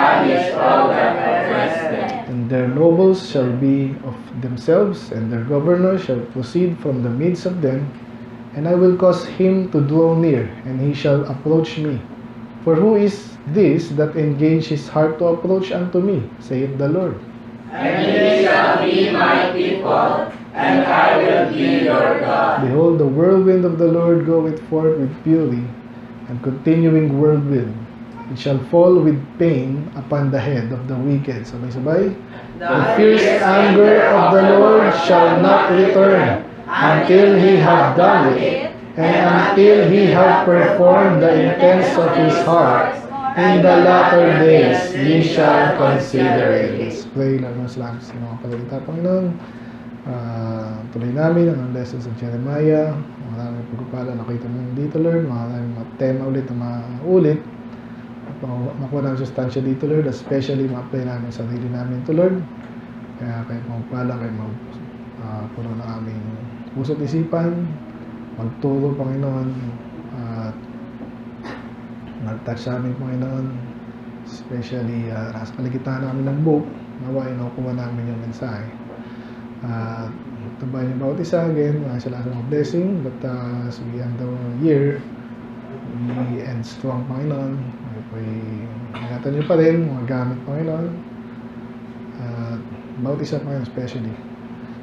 punish all that oppress them. And their nobles shall be of themselves, and their governor shall proceed from the midst of them. And I will cause him to draw near, and he shall approach me. For who is this that engaged his heart to approach unto me, saith the Lord? And ye shall be my people, and I will be your God. Behold, the whirlwind of the Lord goeth forth with fury, and continuing whirlwind. It shall fall with pain upon the head of the wicked. Sabay-sabay. The fierce anger of the Lord shall not return until he have done it, and until he have performed the intents of his heart. In the latter days, ye shall consider it. Let's pray, Lord, mga salamat sa mga palagita, Panginoon. Tuloy namin ang lessons sa Jeremiah. Maraming pagpapala na kayo namin dito, Lord. Maraming mga tema ulit na maulit. At makuha namin sustansya dito, Lord. Especially ma-apply namin sa sarili namin ito, Lord. Kaya kayo pagpapala, kayo puno ng aming puso't isipan. Magturo, Panginoon. At mag-touch sa amin, Panginoon. Especially nasa kaligitan namin ng book. Nawa, inukuha namin yung mensahe. Tabayan yung bawat isa again. Sila sa mga blessing. But as we end the year, we end strong, Panginoon. Ingatan nyo pa rin mga gamit, Panginoon. Bawat isa, Panginoon, especially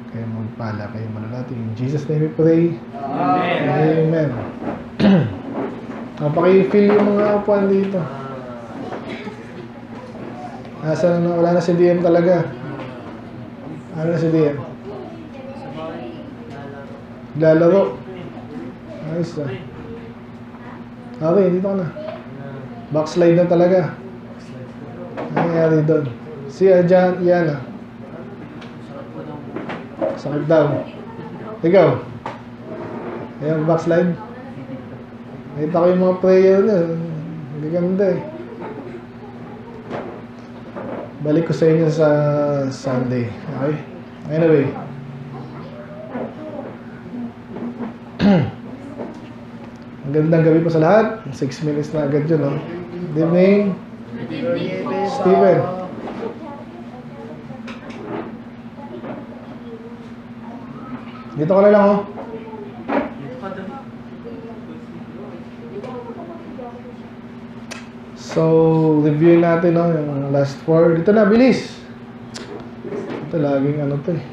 kayo magpala, kayo malalati. In Jesus' name we pray. Amen. Amen. Paki-fill yung mga upuan dito. Nasa na, wala na si DM talaga. Ano na si DM? Lalaro. Ayos na. Okay, dito ka na. Backslide na talaga. Ano nangyari doon? Si Yana. Sakit daw. Ikaw. Ayan, backslide. Nakita ko yung mga prayer niya. Hindi ganda eh. Balik ko sa inyo sa Sunday. Okay? Anyway. Magandang gabi po sa lahat. 6 minutes na agad yun, no? Good evening. Steven. Dito ka na lang, oh. So, review natin, no, yung last 4. Dito na, bilis. Ito, laging ano to eh.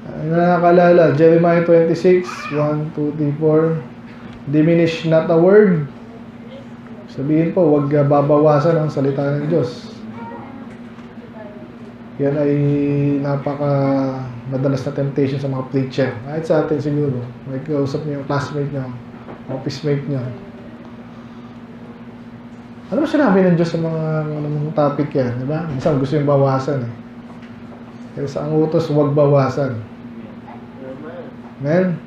Ano na nakalala? Jeremiah 26, 1, 2, 3, 4. Diminish not a word. Sabihin po, huwag babawasan ang salita ng Diyos. Yan ay napaka madalas na temptation sa mga preacher. Kahit sa atin siguro. May kausap niyo yung classmate niyo, office mate niyo. Ano ba sinabi ng Diyos sa mga topic yan? Diba? Minsan gusto yung bawasan eh. Kaya sa ang utos, huwag bawasan. Amen?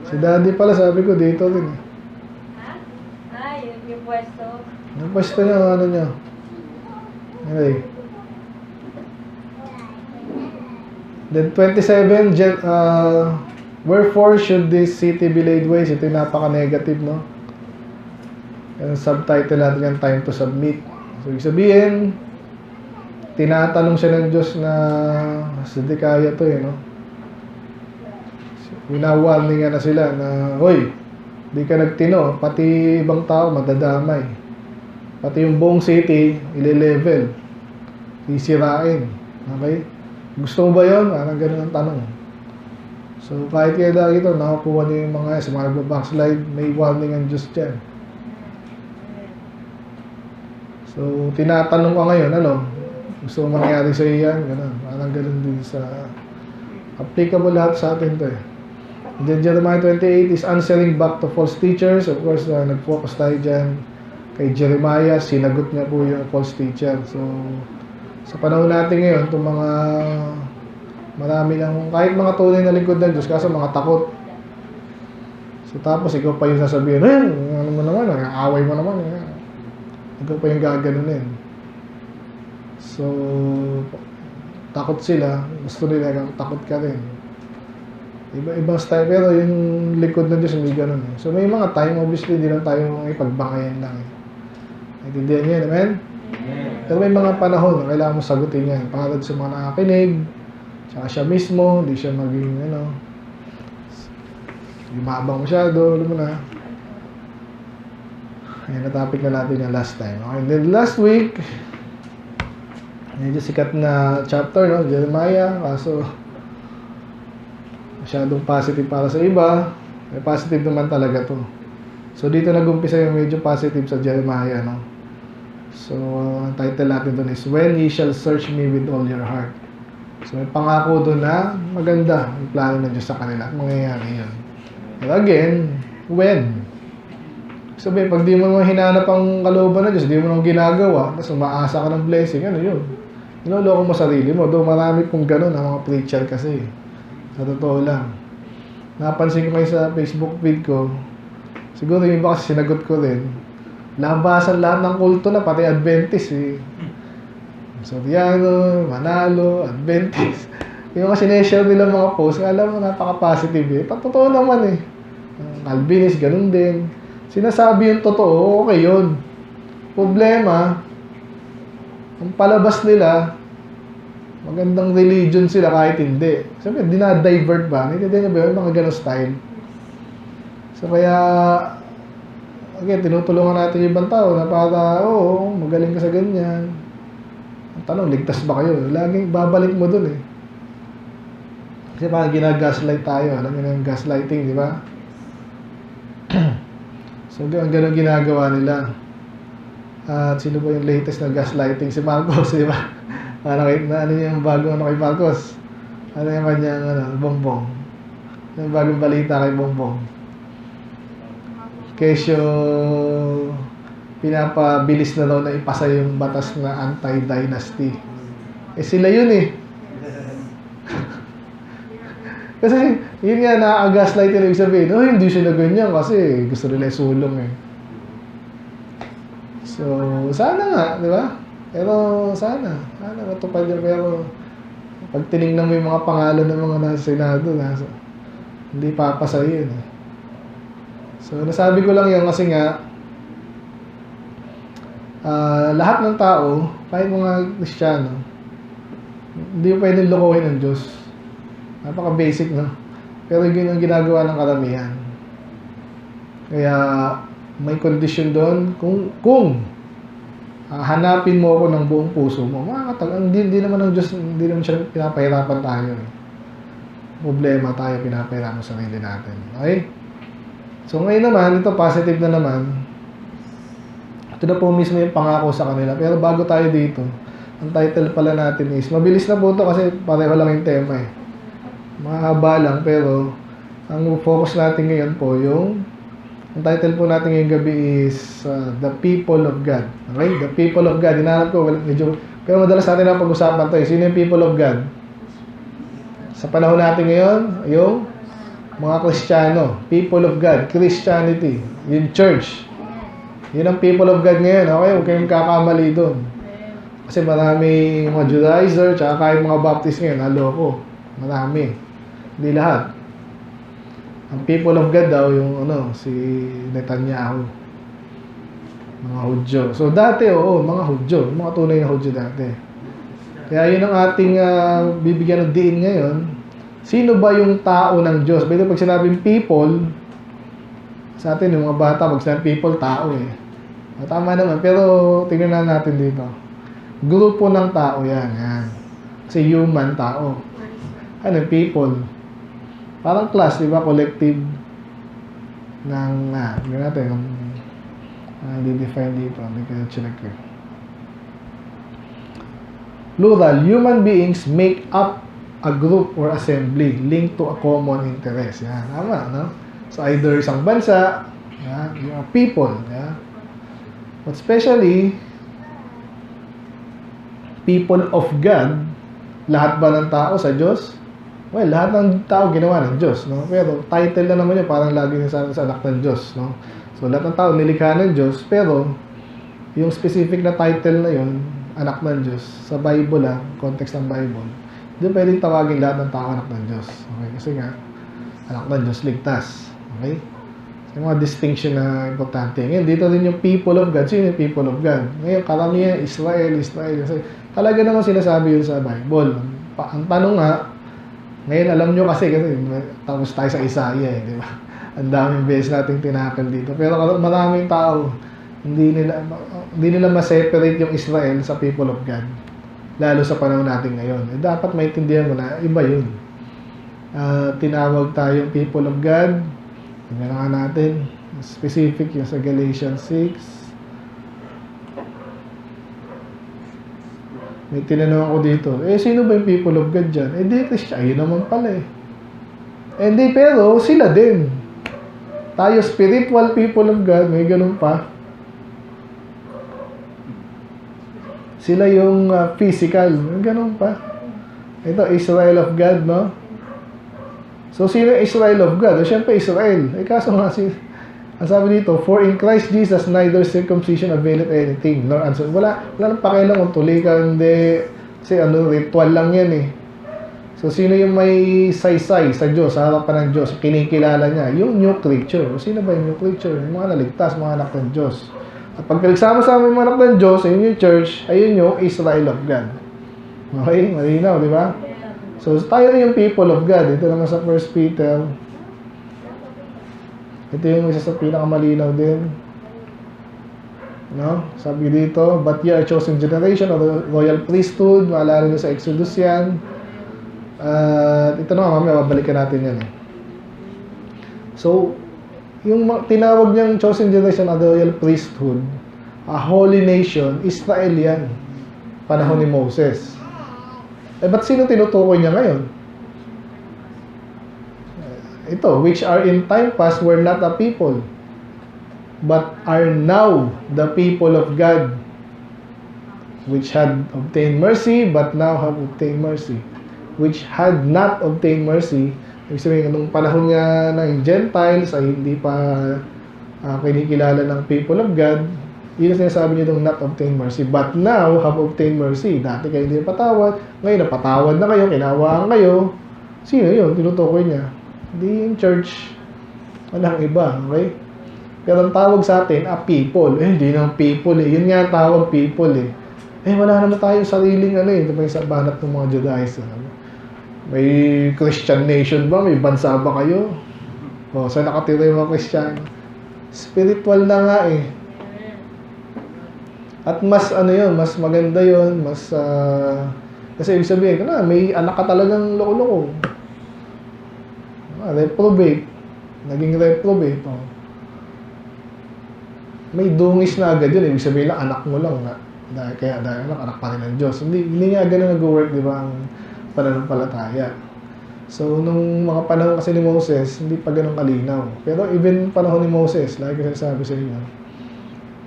Si Daddy pala sabi ko dito din eh. Yung pwesto. Yung pwesto niyo, ano niyo? Anyway. Then 27, wherefore should this city be laid waste? Ito yung napaka-negative, no? Yung subtitle natin yung time to submit. So, ibig sabihin, tinatanong siya ng Diyos na hindi kaya to, no? Winawarningan na sila na, hoy, di ka nagtino, pati ibang tao madadamay. Pati yung buong city, ile-level. Sisirain. Okay? Gusto mo ba yun? Parang ganun ang tanong. So, kahit kaya dahil ito, nakakuha niyo yung mga sa mga nagbabackslide, may warning ang Diyos dyan. So, tinatanong ka ngayon, ano? Gusto mo mangyari sa iyo yan? Ganun. Parang ganun din sa... Applicable lahat sa atin to eh. And then Jeremiah 28 is answering back to false teachers. Of course, nag-focus tayo dyan kay Jeremiah. Sinagot niya po yung false teacher. So, sa panahon natin ngayon, itong mga marami lang, kahit mga tunay na lingkod ng Diyos, kaso mga takot. So tapos ikaw pa yung sasabihin, ano mo naman, away mo naman. Ikaw pa yung gaganunin. So, takot sila, gusto nila, takot ka rin. Iba-ibang style, pero yung likod ng Diyos hindi ganun eh. So may mga time, obviously, hindi lang tayo ipagbangayan lang eh. Naintindihan niya, amen? Pero may mga panahon na kailangan mo sagutin yan. Para sa mga nakakinig, tsaka siya mismo, hindi siya maging, lumabang masyado, alam mo na. Ayan, na-topic na natin yung last time. Okay, then last week, medyo sikat na chapter, no? Jeremiah, kaso masyadong positive para sa iba. May positive naman talaga to. So dito nag-umpisa yung medyo positive sa Jeremiah, no? So ang title natin doon is When Ye Shall Search Me With All Your Heart. So may pangako doon na maganda yung plano ng Diyos sa kanila. Mangyayari yun. But again, when? Sabi, pag di mo naman hinanap ang kalooban ng Diyos, di mo naman ginagawa, tapos umaasa ka ng blessing, ano yun? Niloloko mo sarili mo. Doon marami pong ganun ang mga preacher kasi. Sa totoo lang. Napansin ko kayo sa Facebook feed ko, siguro yung iba kasi sinagot ko rin, labasan lahat ng kulto na, pati Adventist eh. Soriano, Manalo, Adventist. Yung kasi sineshare nila mga post, alam mo, napaka-positive eh. Totoo naman eh. Calvinist, ganun din. Sinasabi yung totoo, okay yun. Problema, ang palabas nila, magandang religion sila kahit hindi. Sabi, dinadivert ba? Hindi na ba yun? Mga ganong style. So, kaya, again, tinutulungan natin yung ibang tao na para, magaling ka sa ganyan. Ang tanong, ligtas ba kayo? Laging babalik mo dun eh. Kasi parang ginagaslight tayo. Alam niyo na yung gaslighting, di ba? So, ganun ginagawa nila. At sino ba yung latest na gaslighting? Si Marcos, di ba? Ano yung bagong kay Marcos? Ano yung kanyang Bongbong? Yung bagong balita kay Bongbong? Kesyo pinapabilis na daw na ipasa yung batas na anti-dynasty. Eh sila yun eh. Kasi yun nga, nakaka-gaslight yung ibig sabihin, hindi sila ganyan kasi gusto nila isulong eh. So, sana nga, di ba? Pero sana matupad yun. Pero pag tinignan mo yung mga pangalan ng mga nasa Senado, hindi papasa yun eh. So, nasabi ko lang yun kasi nga, lahat ng tao, kahit mga Kristiyano, hindi pwedeng lokohin ng Diyos. Napaka-basic, no? Pero yun ang ginagawa ng karamihan. Kaya, may condition doon, kung hanapin mo ako ng buong puso mo, hindi naman ng Diyos, hindi naman siya pinapahirapan tayo eh. Problema tayo, pinapahirapan sa sarili natin. Okay? So ngayon naman, ito positive na naman. Ito na po mismo yung pangako sa kanila. Pero bago tayo dito, ang title pala natin is, mabilis na po ito kasi pareho lang yung tema eh. Mahaba lang, pero ang focus natin ngayon po yung ang title po natin ngayong gabi is The People of God. Okay? The People of God. Hinahanap ko, medyo, pero madalas natin na pag-usapan ito eh. Sino yung people of God? Sa panahon natin ngayon, yung mga Kristiyano. People of God. Christianity. Yung church. Yun ang people of God ngayon. Okay? Huwag kayong kakamali doon. Kasi marami mga Judaizer, tsaka kahit mga Baptist ngayon, haloko. Marami. Hindi lahat. Ang people of God daw, yung si Netanyahu. Mga Hudyo. So dati, mga Hudyo. Mga tunay na Hudyo dati. Kaya yun ang ating bibigyan ng diin ngayon. Sino ba yung tao ng Diyos? Pero pag sinabing people, sa atin, yung mga bata, pag sinabing people, tao eh. Tama naman. Pero tingnan na natin dito. Grupo ng tao yan. Kasi human, tao. Ano, people. Parang class, di ba? Collective ng, hindi natin, di-define dito. Hindi ka check ko. Plural, human beings make up a group or assembly linked to a common interest. Yan, tama, no? So, either isang bansa, yung people, but especially, people of God, lahat ba ng tao sa Diyos? Well, lahat ng tao ginawa ng Diyos, no? Pero title na naman yun, parang lagi nasabi sa anak ng Diyos, no? So, lahat ng tao nilikha ng Diyos, pero yung specific na title na yun, anak ng Diyos, sa Bible context ng Bible, hindi pwedeng tawagin lahat ng tao anak ng Diyos. Okay? Kasi nga, anak ng Diyos, ligtas. Okay? So, yung mga distinction na importante. Ngayon, dito din yung people of God. Sino yung people of God? Ngayon, karamihan, Israel. Kasi talaga naman sinasabi yun sa Bible. Ang tanong nga, ngayon alam nyo kasi tapos tayo sa Isaiah, di ba? Ang daming beses nating tinakal dito. Pero maraming tao, hindi nila ma-separate yung Israel sa people of God. Lalo sa panahon natin ngayon. Dapat maintindihan mo na iba yun. Tinawag tayong people of God. Tingnan nga natin. Specific yung sa Galatians 6. May tinanong ako dito. Sino ba yung people of God dyan? Di Christian. Ayun naman pala Hindi, pero sila din. Tayo spiritual people of God, may ganun pa. Sila yung physical, may ganun pa. Ito, Israel of God, no? So, sino Israel of God? Siyempre, Israel. Kaso nga, ang sabi dito, for in Christ Jesus, neither circumcision availeth anything, nor answer. Wala nang pakialam kung tulikan, hindi. Kasi ritual lang yan So, sino yung may saysay sa Diyos, sa harapan ng Diyos, kinikilala niya? Yung new creature. Sino ba yung new creature? Yung mga naligtas, mga anak ng Diyos. At pag nagsama-sama yung mga anak ng Diyos, ayun yung church, ayun yung Israel of God. Okay? Malinaw, di ba? So, tayo rin yung people of God. Ito naman sa 1 Peter. Ito yung isa sa pinakamalinaw din. No? Sabi dito, but ye are chosen generation of the royal priesthood. Maalala nyo sa Exodus yan. Ito na mamaya, babalikan natin yan So, yung tinawag niyang chosen generation of the royal priesthood, a holy nation, Israel yan. Panahon ni Moses. Ba't sino tinutukoy niya ngayon? Ito, which are in time past were not a people, but are now the people of God, which had obtained mercy, but now have obtained mercy. Which had not obtained mercy. Ibig sabihin, nung panahon nga ng Gentiles ay hindi pa kinikilala ng people of God, yun ang sinasabi niyo itong not obtained mercy. But now have obtained mercy. Dati kayo hindi patawad, ngayon napatawad na kayo, kinawaan kayo. Sino yun? Tinutukoy niya. Hindi yung church. Walang iba, okay? Pero ang tawag sa atin, a people. Hindi nang people Yun nga ang tawag people wala naman tayong sariling ito pa yung sa banat ng mga Judaism. May Christian nation ba? May bansa ba kayo? Saan nakatira yung mga Christian? Spiritual na nga At mas mas maganda yun, mas kasi ibig sabihin may anak ka talagang loko-loko. Reprobate. Naging reprobate. May dungis na agad yun. Ibig sabihin lang, anak mo lang dahil anak pa rin ng Diyos. Hindi nga ganun nag-work, di ba, ang pananampalataya. So, nung mga panahon kasi ni Moses, hindi pa ganun kalinaw. Pero even panahon ni Moses, lagi ko sinasabi sa inyo,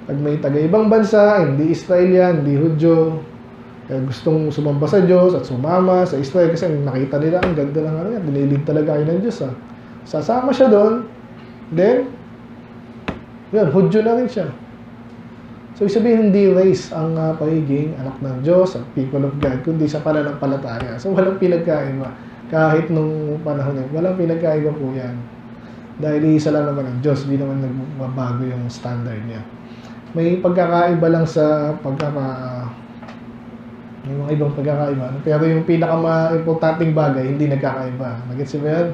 pag may taga-ibang bansa, hindi Israel yan, hindi Hudyo, gustong sumamba sa Diyos at sumama sa Israel kasi nakita nila, ang ganda lang dinilig talaga kayo ng Diyos Sasama siya doon, then, yun, Hudyo na rin siya. So, sabihin, hindi race ang pagiging anak ng Diyos at people of God, kundi sa pananampalataya. So, walang pinagkaiba. Kahit nung panahon niya, walang pinagkaiba po yan. Dahil isa lang naman ang Diyos, hindi naman nagbabago yung standard niya. May pagkakaiba lang sa may mga ibang pagkakaiba. Pero yung pinaka-importanting bagay, hindi nagkakaiba. Nag-gets ba yan?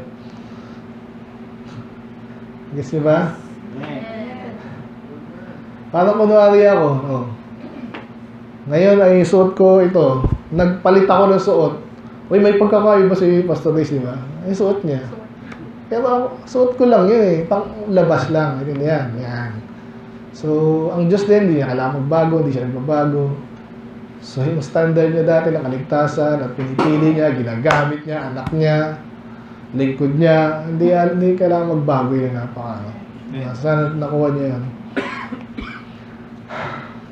Nag-gets ba? Parang kunwari ako, ngayon ay suot ko ito. Nagpalit ako ng suot. May pagkakaiba si Pastor Riz, di ba? Ay suot niya. Pero suot ko lang yun pang labas lang. Yan. So, ang Diyos din, hindi niya kailangan magbago, hindi siya nagbabago. So, yung standard niya dati ng kaligtasan at pinipili niya, ginagamit niya, anak niya, lingkod niya, hindi kailangan magbago yun. Sana nakuha niya yan.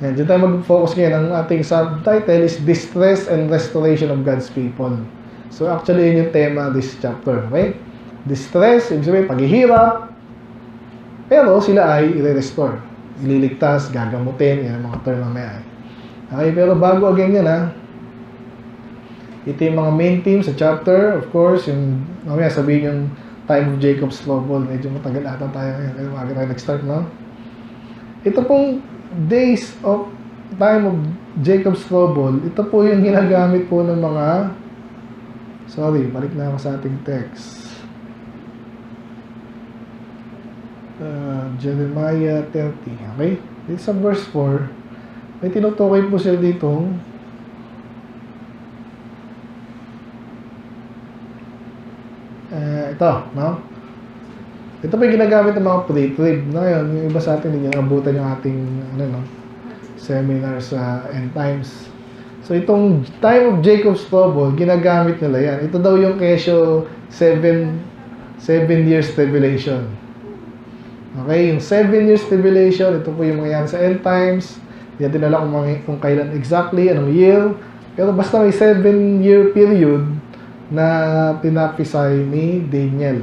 Yan, dyan tayo mag-focus ngayon. Ang ating subtitle is Distress and Restoration of God's People. So actually, yun yung tema this chapter. Okay? Distress, ibig sabihin, paghihirap. Pero sila ay i-restore. Ililigtas, gagamutin. Yan ang mga term mamaya. Okay, pero bago again yan ito yung mga main themes sa chapter. Of course, yung mamaya sabihin yung time of Jacob's trouble. Medyo matagal ata tayo ngayon. Kaya maaga tayo nag-start, no? Ito pong days of time of Jacob's trouble, ito po yung ginagamit po ng mga, sorry, balik na ako sa ating text. Jeremiah 30, okay? Dito sa verse 4, may tinutukoy po sila ditong ito, no? Ito pa yung ginagamit ng mga pre-trib. Ngayon, yung iba sa atin, hindi abutan yung ating seminar sa end times. So, itong time of Jacob's trouble, ginagamit nila yan. Ito daw yung kesyo 7 years tribulation. Okay, yung 7 years tribulation, ito po yung mangyayari sa end times. Hindi natin alam kung kailan exactly, anong year. Pero basta may 7-year period na pinaprisay ni Daniel.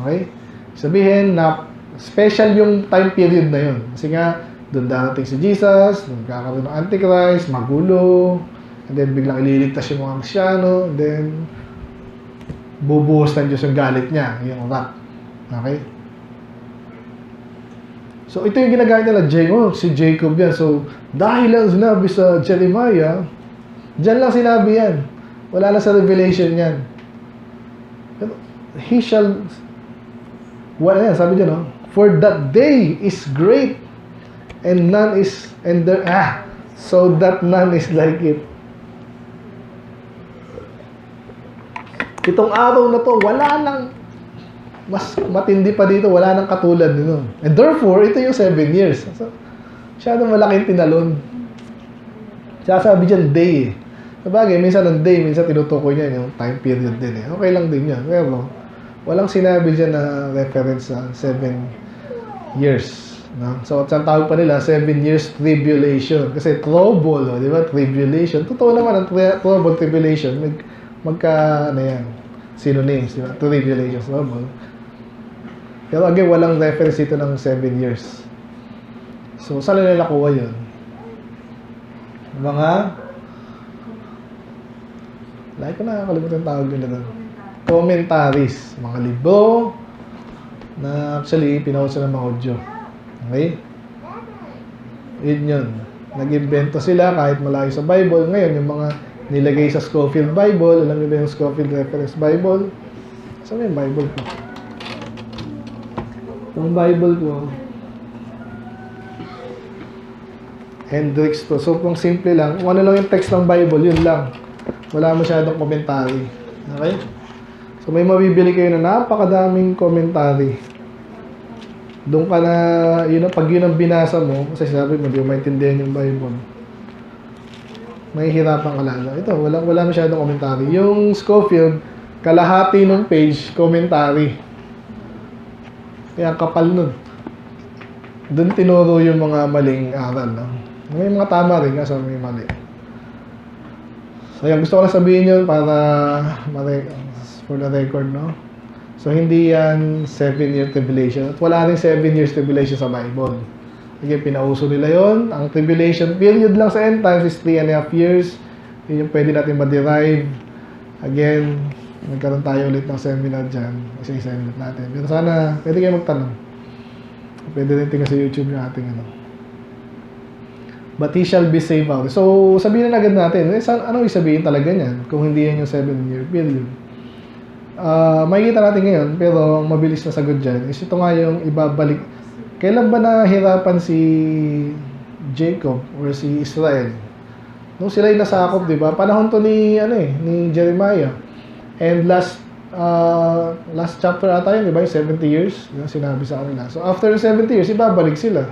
Okay? Sabihin na special yung time period na yun. Kasi nga, doon darating si Jesus, doon kakaroon ng Antichrist, magulo, and then biglang ililigtas yung mga Kristyano, and then bubuhos ng Diyos yung galit niya, yung wrath. Okay? So, ito yung ginagamit nila, si Jacob yan. So, dahil lang sinabi sa Jeremiah, dyan lang sinabi yan. Wala na sa Revelation yan. Pero, he shall, yan, sabi dyan, no? For that day is great, and none is, so that none is like it. Itong araw na to, wala nang, mas matindi pa dito, wala nang katulad nito. And therefore, ito yung 7 years. So, masyadong malaking tinalon. Sasabi dyan, day eh. Sabagay, minsan ang day, minsan tinutukoy niya yung time period din eh. Okay lang din yan. Pero, walang sinabi dyan na reference sa 7 years. No? So, saan tawag pa nila? 7 years tribulation. Kasi trouble, di ba? Tribulation. Totoo naman ang trouble, tribulation. Yan? Synonyms, di ba? Tribulation, trouble. Pero again, walang reference ito ng 7 years. So, saan nila nakuha yun? Mga like ko nakakalimutan tawag nila doon. Commentaries. Mga libro na actually pinauso ng mga audio. Okay? Yun yun. Nag-invento sila kahit malayo sa Bible. Ngayon, yung mga nilagay sa Scofield Bible, alam niyo ba yung Scofield Reference Bible? Saan yung Bible ko? Yung Bible ko, Hendricks to. So, kung simple lang, kung ano lang yung text ng Bible, yun lang. Wala masyadong commentary. Okay? So, may mabibili kayo na napakadaming commentary. Doon ka na, pag yun ang binasa mo, kasi sabi mo, di mo maintindihan yung Bible. May hirapan ka lalo. Ito, wala masyadong commentary. Yung Scofield, kalahati ng page, commentary. Kaya kapal nun. Doon tinuro yung mga maling aral. No? May mga tama rin, kasi may mali. So, yan, gusto ko lang sabihin yun para for the record, no? So, hindi yan 7-year tribulation. At wala rin 7 years tribulation sa Bible. Again, pinauso nila yon. Ang tribulation period lang sa end times is 3.5 years. Yun yung pwede natin ma-derive. Again, nagkaroon tayo ulit ng seminar dyan. Isa-isa ulit natin. Pero sana, pwede kayo magtanong. Pwede rin tingnan sa YouTube yung ating But he shall be saved out. So, sabihin na agad natin, ano isabihin talaga niyan kung hindi yan yung 7-year period? Makikita natin ngayon, pero mabilis na sagot dyan, is ito nga yung ibabalik. Kailan ba nahirapan si Jacob or si Israel? Nung sila yung nasakop, di ba? Panahon to ni Jeremiah. And last chapter ata yun, di ba? Yung 70 years, yung sinabi sa kanila. So, after 70 years, ibabalik sila.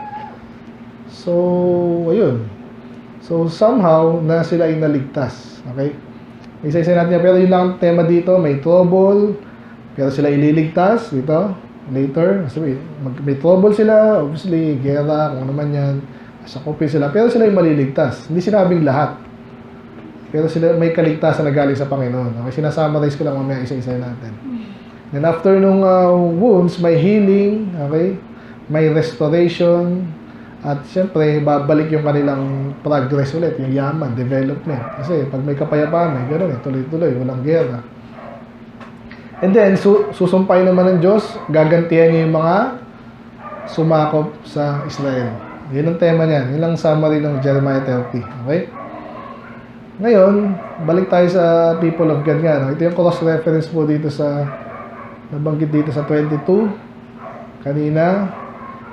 So, ayun. So, somehow, na sila ay naligtas. Okay? Isa-isa natin yan. Pero yun lang ang tema dito. May trouble. Pero sila ililigtas dito. Later. Kasi may trouble sila. Obviously, gera, kung ano man yan. Sakupin sila. Pero sila ay maliligtas. Hindi sinabing lahat. Pero sila may kaligtasan na galing sa Panginoon. Okay? Sinasummarize ko lang mamaya isa-isa natin. Then after nung wounds, may healing. Okay? May restoration. At siyempre, babalik yung kanilang progress ulit, yung yaman, development. Kasi pag may kapayapaan, may gano'n tuloy-tuloy, walang gera. And then, susumpay naman ng Diyos, gagantihan niya yung mga sumakop sa Israel. Yun ang tema niyan. Yun ang summary ng Jeremiah 30. Okay? Ngayon, balik tayo sa people of God nga. No? Ito yung cross-reference po dito sa, nabanggit dito sa 22, kanina.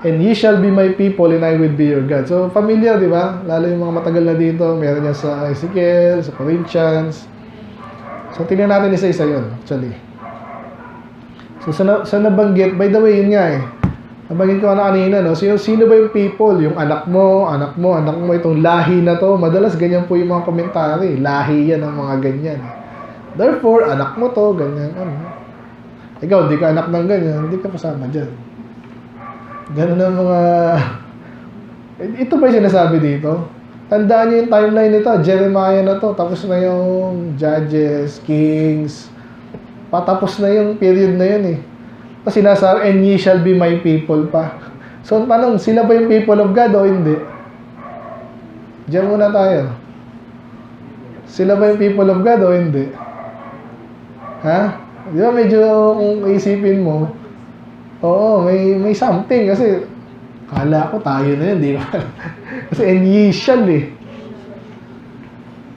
And ye shall be my people and I will be your God. So, familiar, di ba? Lalo yung mga matagal na dito. Meron yan sa Ezekiel, sa Corinthians. So, tingnan natin isa-isa yun, actually. So, sa nabanggit, by the way, yun nga eh. Nabanggit ko na kanina, no? So, sino ba yung people? Yung anak mo, itong lahi na to. Madalas ganyan po yung mga komentary. Lahi yan ang mga ganyan. Therefore, anak mo to, ganyan. Ano? Ikaw, di ka anak ng ganyan, hindi ka kasama dyan. Ganun ang mga... Ito ba yung sinasabi dito? Tandaan niyo yung timeline nito. Jeremiah na to. Tapos na yung Judges, Kings. Patapos na yung period na yun eh. Kasi sinasabi, and ye shall be my people pa. So, tanong, sila ba yung people of God o hindi? Diyan muna tayo. Sila ba yung people of God o hindi? Ha? Di ba medyo kung isipin mo, oo, may something kasi kala ko tayo na yun, di ba? Kasi and ye shall eh.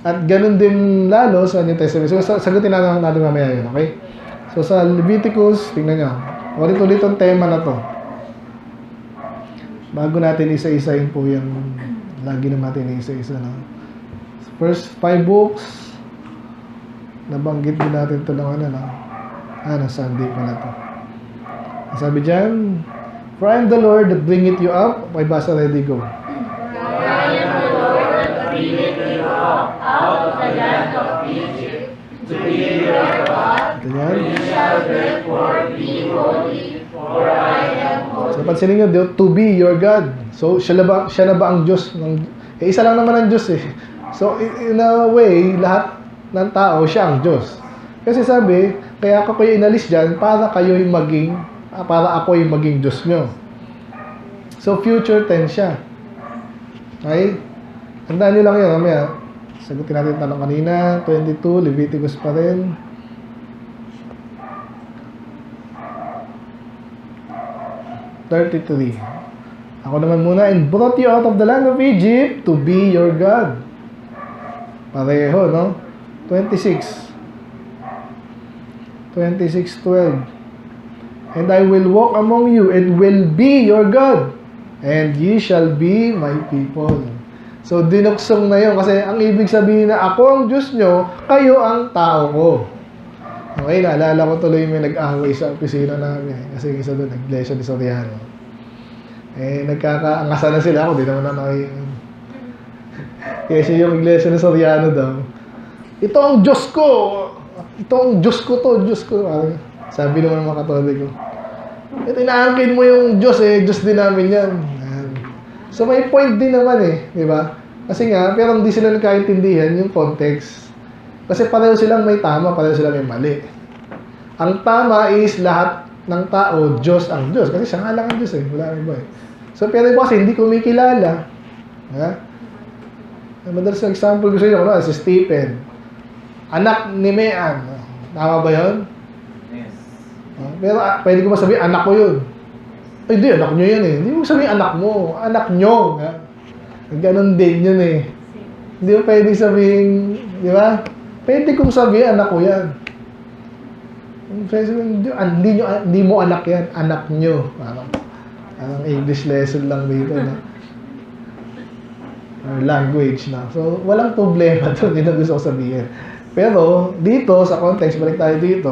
At ganun din lalo sa New Testament. So, sagutin natin mamaya yun, okay? So, sa Leviticus, tingnan nyo. Ulit-ulit ang tema na to. Bago natin isa-isahin po yung lagi naman natin isa-isa, no? First 5 books, nabanggit din natin ito ng no? Sunday pala to. Sabi dyan, for I am the Lord that bringeth you up. Okay, basa, ready, go. Out of the land of Egypt, to be your God, you shall therefore be holy, for I am holy. So, pansinin nyo, to be your God. So, siya na ba ang Diyos? Isa lang naman ang Diyos eh. So, in a way, lahat ng tao, siya ang Diyos. Kasi sabi, kaya ako kayo inalis dyan para kayo'y maging, para ako'y maging Diyos nyo. So, future tense siya. Okay? Tandaan nyo lang yun, mamaya. Sagutin natin yung tanong kanina. 22, Leviticus pa rin. Ako naman muna, and brought you out of the land of Egypt to be your God. Pareho, no? 26:12. And I will walk among you and will be your God, and ye shall be my people. So, dinuksong na yun. Kasi ang ibig sabihin na ako ang Diyos nyo, kayo ang tao ko. Okay, naalala ko tuloy may nag-away sa opisina namin. Kasi isa doon, Iglesia ni Soriano. Nagkakaangasan na sila ako. Di naman na kasi yung Iglesia ni Soriano daw, ito ang Diyos ko! Ito ang Diyos ko to, Diyos ko. Sabi naman ng mga Katoliko, inaangkin mo yung Diyos eh, Diyos din namin yan. So may point din naman eh, di ba? Kasi nga, pero hindi sila nagkaintindihan yung context. Kasi pareho silang may tama, pareho silang may mali. Ang tama is lahat ng tao, Diyos ang Diyos. Kasi siya nga lang ang Diyos eh, wala iba eh. So pero iba kasi hindi kumikilala. Ha? Madalas na example ko sa inyo, si Stephen. Anak ni Mean. Tama ba yun? Yes. Pero pwede ko ba sabihin, anak ko yun? Ay, hindi, anak nyo yan eh. Hindi mo sabihin anak mo. Anak nyo. Ganon din yun eh. Hindi mo pwede sabihin, di ba? Pwede kong sabihin, anak ko yan. Hindi mo anak yan. Anak nyo. Parang English lesson lang dito. No? Language na. So, walang problema doon. Yun ang gusto ko sabihin. Pero, dito, sa context, balik tayo dito,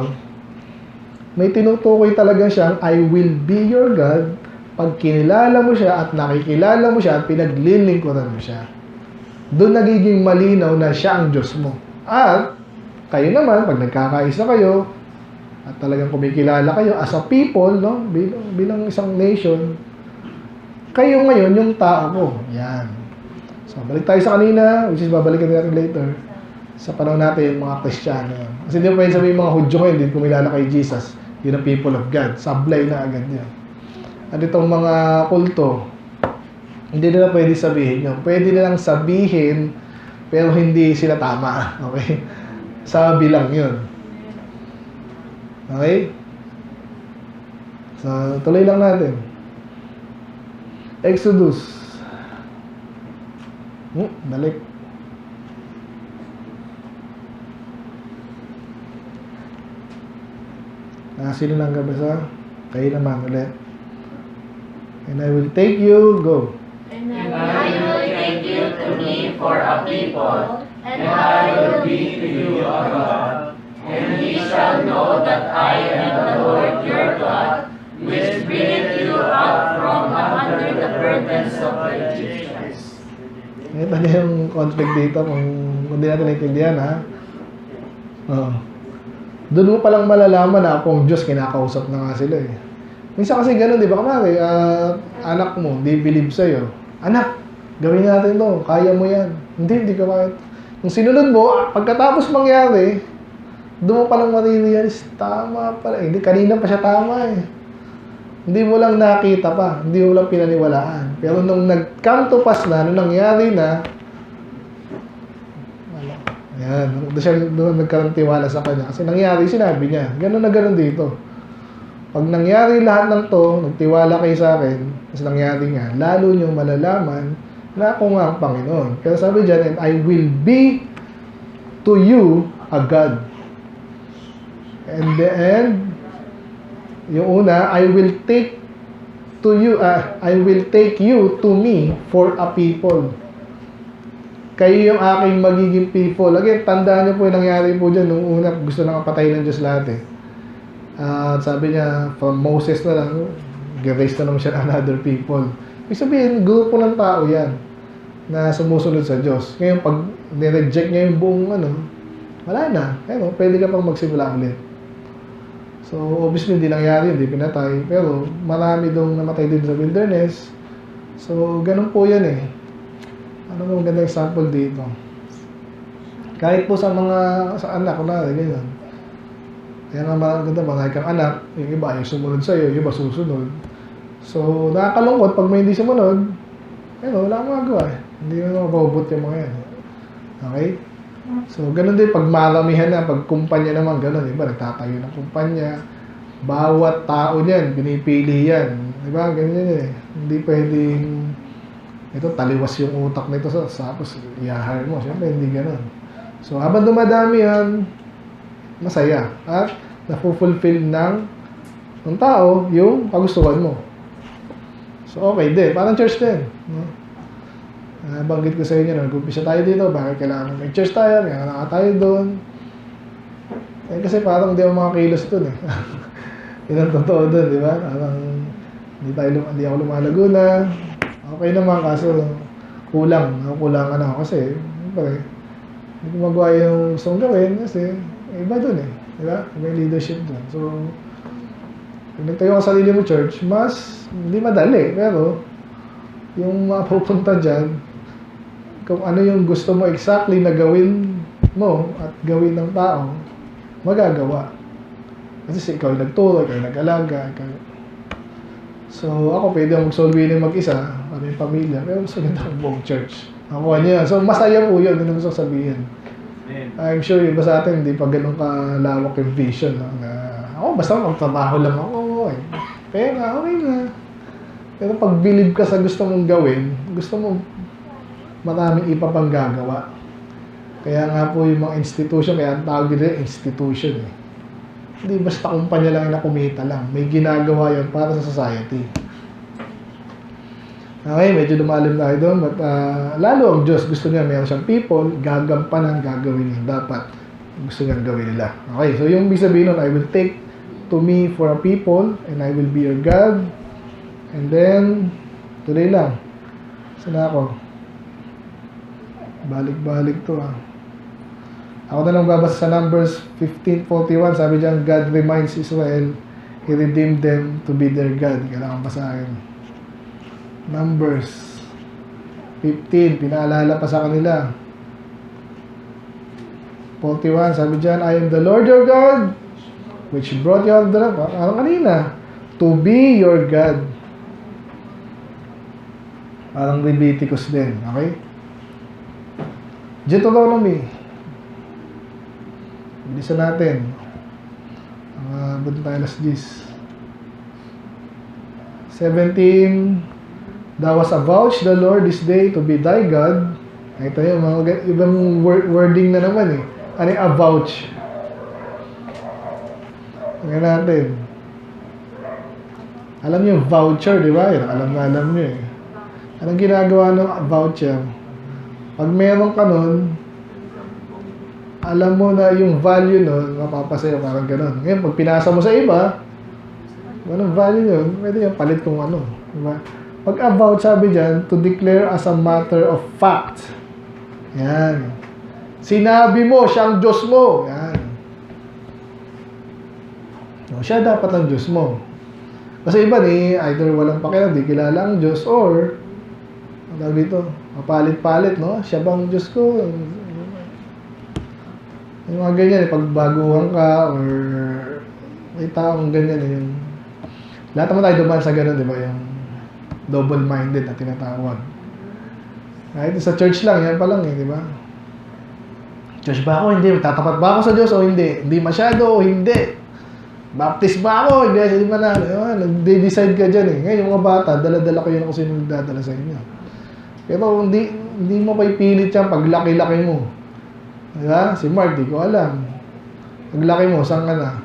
may tinutukoy talaga siyang I will be your God pag kinilala mo siya at nakikilala mo siya at pinaglilingkuran mo siya. Doon nagiging malinaw na siya ang Diyos mo. At kayo naman, pag nagkakaisa kayo at talagang kumikilala kayo as a people, no? bilang isang nation, kayo ngayon yung tao ko. Yan. So, balik tayo sa kanina, which is babalikan natin later, sa panahon natin, mga Kristiyano. Kasi hindi mo pwede sabihin mga Hudyo ngayon, hindi kumilala kay Jesus. Yun ang people of God. Sablay na agad yan. At itong mga kulto, hindi nila pwede sabihin yun. Pwede nilang sabihin, pero hindi sila tama. Okay? Sabi lang yun. Okay? So, tuloy lang natin. Exodus. Balik. Sino lang kabasa? Kayo naman ulit. And I will take you, go. And I will take you to me for a people, and I will be to you a God. And ye shall know that I am the Lord your God, which bringeth you out from under the burdens of the Egyptians. Ito na yung conflict dito kung hindi natin naintindihan, ha? Doon mo palang malalaman na akong Diyos, kinakausap na nga sila eh. Minsan kasi ganun, di ba? Kamari, anak mo, di believe sa'yo. Anak, gawin natin to, kaya mo yan. Hindi ka kaya. Kung sinunod mo, pagkatapos mangyari, doon mo palang marirealize, tama pala. Hindi, kanina pa siya tama eh. Hindi mo lang nakita pa, hindi mo lang pinaniwalaan. Pero nung nag-come to pass na, nung nangyari na, ayan, doon nagkaroon tiwala sa kanya. Kasi nangyari, sinabi niya. Ganun na ganun dito. Pag nangyari lahat ng to, nagtiwala kayo sa akin, kasi nangyari nga, lalo nyo malalaman na ako nga ang Panginoon. Kaya sabi dyan, and I will be to you a God. And the end, yung una, I will take you to me for a people. Kayo yung aking magiging people. Again, tandaan niyo po yung nangyari po dyan nung una, gusto nang patayin ng Diyos lahat eh. Sabi niya, from Moses na lang, g-raise na naman siya another people. Ibig sabihin, grupo ng tao yan na sumusunod sa Diyos. Ngayon, pag nireject niya yung buong wala na. Pero, pwede ka pang magsimula ulit. So, obviously, hindi nangyari, hindi pinatay. Pero, marami dong namatay din sa wilderness. So, ganun po yan eh. Ano mo magandang example dito? Kahit po sa anak ko na, ganyan. Kaya nga maganda, marami kang anak, yung iba yung sumunod sa'yo, yung iba susunod. So, nakakalungkot pag may hindi sumunod, wala akong magawa eh. Hindi na mababot yung mga yan. Okay? So, ganun din, pag maramihan na, pag kumpanya naman, ganun, iba, nagtatayo ng kumpanya. Bawat tao niyan, pinipili yan. Diba? Ganyan eh. Hindi pwedeng, ito, taliwas yung utak nito tapos i-hire mo. Siyempre, hindi ganun. So, habang dumadami yan, masaya. At na-fulfill ng tao yung kagustuhan mo. So, okay din. Parang church din. No? Banggit ko sa inyo, nag-umpisa tayo dito, bakit kailangan may church tayo, may anak tayo doon. Kasi parang di ako mga kilos doon eh. Yun ang totoo doon, di ba? Parang hindi ako lumalago na. Okay naman, kaso kulangan ako kasi, hindi ko magawa yung gusto gawin kasi iba doon eh. Di ba? May leadership doon. So, kung nagtayo ka sa sarili mo church, mas hindi madali, pero yung mapupunta dyan, kung ano yung gusto mo exactly na gawin mo at gawin ng tao, magagawa. Kasi ikaw yung nagturo, ikaw yung nag-alaga, So, ako pwede akong mag-solve mag-isa, kami pamilya, pero gusto nyo ng buong church. Ako niya. So, masaya po yun, yun ang gusto sabihin. I'm sure iba sa atin, hindi pa ganun kalawak yung vision. Ako, basta magtrabaho lang ako. Pera, okay na. Pero pag believe ka sa gusto mong gawin, gusto mo maraming iba pang gagawa. Kaya nga po yung mga institution, kaya ang tawag nila institution eh. Hindi basta kumpanya lang na kumita lang. May ginagawa yun para sa society. Okay, medyo lumalim tayo doon. But lalo ang Diyos, gusto niya mayroon siyang people, gagampanan, gagawin yung dapat. Gusto niyang gawin nila. Okay, so yung ibig sabihin nun, I will take to me for a people, and I will be your God. And then, tuloy lang. Saan ako? Balik-balik to Ako na lang babasa sa Numbers 15:41. Sabi dyan, God reminds Israel, He redeemed them to be their God. Kailangan basahin. Numbers 15, pinaalala pa sa kanila. 41, sabi dyan, I am the Lord your God, which brought you out of the land. Parang kanina, to be your God. Parang Leviticus din, okay? Deuteronomy. Bilisan natin. Abot tayo alas 10. 17. Thou hast avouched the Lord this day to be thy God. Ito yung mga ibang wording na naman eh. Ano yung avouch? Tingnan natin. Alam niyo yung voucher, di ba? Alam niyo eh. Anong ginagawa ng voucher? Pag meron ka nun, alam mo na yung value nun, mapapasayo, parang ganun. Ngayon, pag pinasa mo sa iba, anong value yun? Pwede yung palit kung ano. Diba? Pag avouch, sabi dyan, to declare as a matter of fact. Yan. Sinabi mo, siyang Diyos mo. Yan. No, siya dapat ang Diyos mo. Kasi iba either walang pakialam, di kilala ang Diyos, or, ang tawag dito, mapalit-palit, no? Siya bang Diyos ko? Yung mga ganyan, pagbaguhan ka, or may taong ganyan, yung lahat naman tayo dumaan sa gano'n, di ba? Yung double-minded na tinatawag. Kahit sa church lang, yan pa lang di ba? Church ba ako? Hindi. Tatapat ba ako sa Diyos o hindi? Hindi masyado o hindi? Baptist ba ako? Hindi man na. Nag-decide ka dyan eh. Ngayon, yung mga bata, dala-dala ko yun kung sino nagdadala sa inyo. Pero hindi mo pa ipilit yan pag laki-laki mo. Diba? Si Mark, di ko alam. Pag laki mo, saan ka na?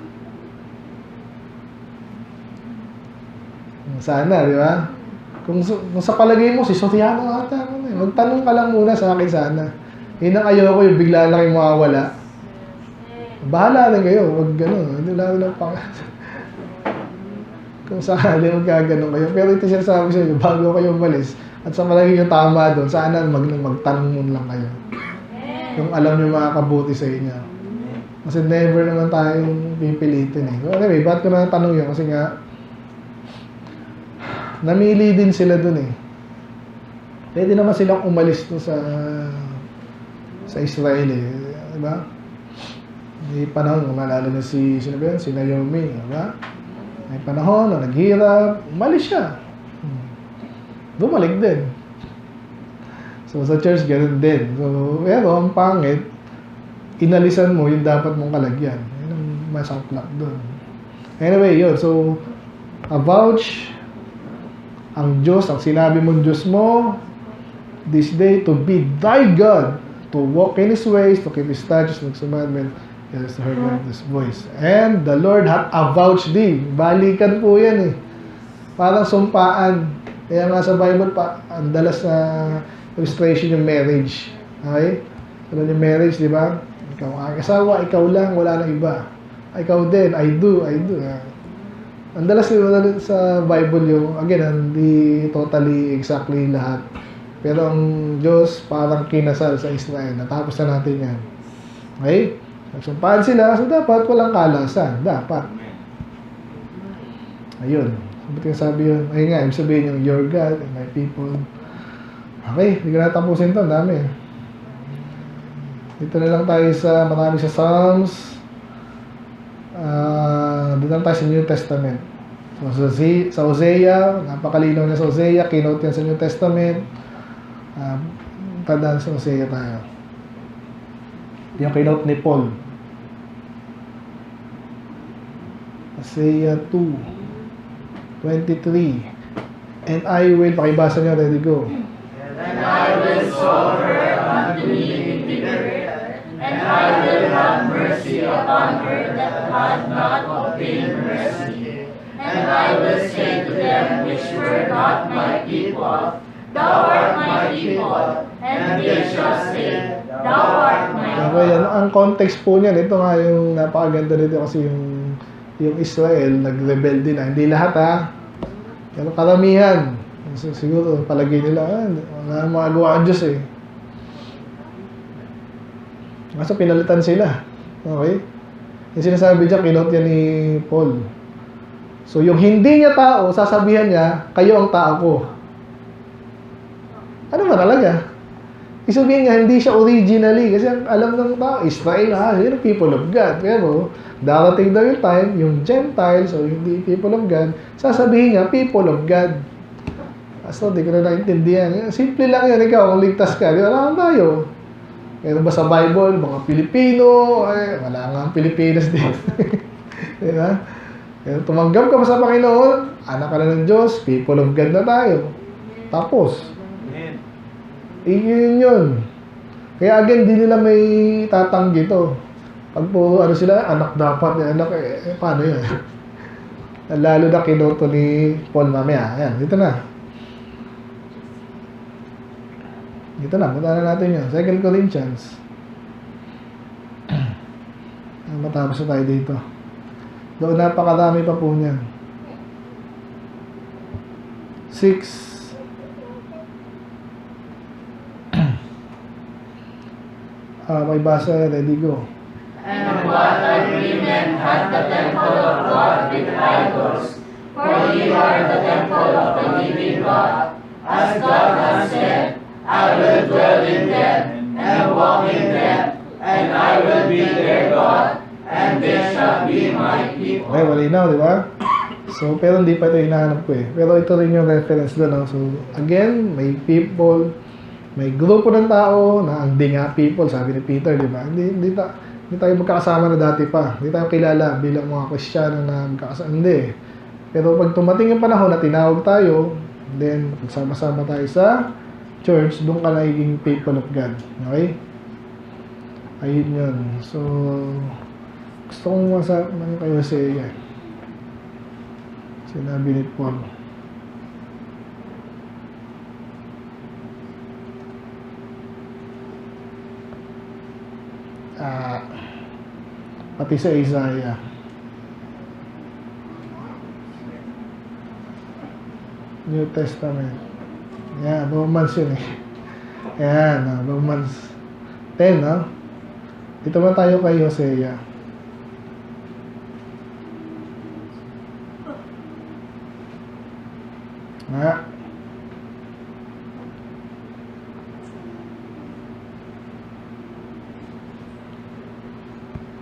Sana, di ba? Kung sa palagay mo, si Soriano ata. Magtanong ka lang muna sa akin sana. Yun ang ayoko yung bigla lang yung mawawala. Bahala na kayo, wag gano'n. Hindi lang lang pang... Kung sakali magkaganon kayo. Pero ito siya sabi sa inyo, bago kayo umalis, at sa malagay yung tama doon, sana magtanong mo lang kayo. Kung alam nyo makakabuti sa inyo. Kasi never naman tayong pipilitin eh. Anyway, ba't ko na tanong yun? Kasi nga, namili din sila doon eh. Pwede naman silang umalis doon sa Israel eh. Diba? May panahon, malalo na si Naomi, diba? May panahon na naghirap, umalis siya. Bumalik din. So sa church, ganun din. So, pero ang pangit, inalisan mo yung dapat mong kalagyan. Yun ang masaklap doon. Anyway, yun. So, avouch ang Diyos, ang sinabi mong Diyos mo, this day to be thy God, to walk in His ways, to keep His statutes and His commandments, and to hear His voice. And the Lord hath avouched thee. Balikan po yan eh. Parang sumpaan. Kaya nga sa Bible pa, ang dalas na illustration yung marriage. Okay? Ano yung marriage, di ba? Ikaw ang asawa, ikaw lang, wala nang iba. Ikaw din, I do. Ang dalas sa Bible yung, again, hindi totally exactly lahat. Pero ang Diyos parang kinasal sa Israel. Natapos na natin yan. Okay? Nagsumpaan sila, so dapat walang kalasan. Dapat. Ayun. Sabi yun. Ayun nga, ibig sabihin yung your God and my people. Okay, hindi ko natapusin ito. Ang dami. Dito na lang tayo sa marami sa Psalms. Dito lang tayo sa New Testament. So, sa Hosea, napakalinaw na sa Hosea, kinote yan sa New Testament. Tandaan sa Hosea tayo. Yung kinote ni Paul. Hosea 2:23. And I will, pakibasa nyo, ready, go. And I will sow her unto me in the earth, and I will have mercy upon her that had not obtained mercy. And I will say to them which were not my people, Thou art my people, and they shall say, Thou art my God. Okay, ang context po niyan, ito nga yung napakaganda nito kasi yung Israel, nag-rebel din. Hindi lahat ha. Pero karamihan. Siguro, palagay nila, wala magawa ang Diyos eh. Kaso pinalitan sila. Okay? Yung sinasabi dyan, kinot yan ni Paul. So, yung hindi niya tao, sasabihan niya, kayo ang tao ko. Ano ba talaga? Isabihin niya, hindi siya originally. Kasi alam ng tao, Israel, yun ang people of God. Pero, darating daw yung time, yung Gentiles, o hindi people of God, sasabihin niya, people of God. So, di ko na naintindihan. Simple lang yan, ikaw, kung ligtas ka, di wala kang tayo. Meron ba sa Bible, mga Pilipino, wala nga ang Pilipinas din. Diba? Kaya tumanggap ka pa sa Panginoon, anak ka na ng Diyos, people of God na tayo. Tapos. Amen. Yun. Kaya again, di nila may tatanggi to. Pag po, sila, anak dapat, anak, paano yun? Lalo na kinoto ni Paul mamaya. Ayan, dito na. Punta na natin yun. 2 Corinthians. Matapos na tayo dito. Doon napakarami pa po niyan. 6. May basa, ready, go. And what agreement hath the temple of God with idols? For ye are the temple of the living God. As God has said, I will dwell in them, and walk in them, and I will be their God, and they shall be my people. Okay, malinaw, di ba? So, pero hindi pa ito hinahanap ko eh. Pero ito rin yung reference doon. No? So, again, may people, may grupo ng tao na hindi nga people, sabi ni Peter, di ba? Hindi tayo magkakasama na dati pa. Hindi tayo kilala bilang mga Kristiyano na magkakasama. Hindi. Pero pag tumating yung panahon na tinawag tayo, then magsama-sama tayo sa church, doon ka nagiging people of God. Okay? Ayun yun. So, gusto kong masabi kayo sa iya. Sinabi ni Paul. Pati sa Isaiah. New Testament. Yan, Romans yun eh. Yan, Romans 10, no? Dito man tayo kay Hosea.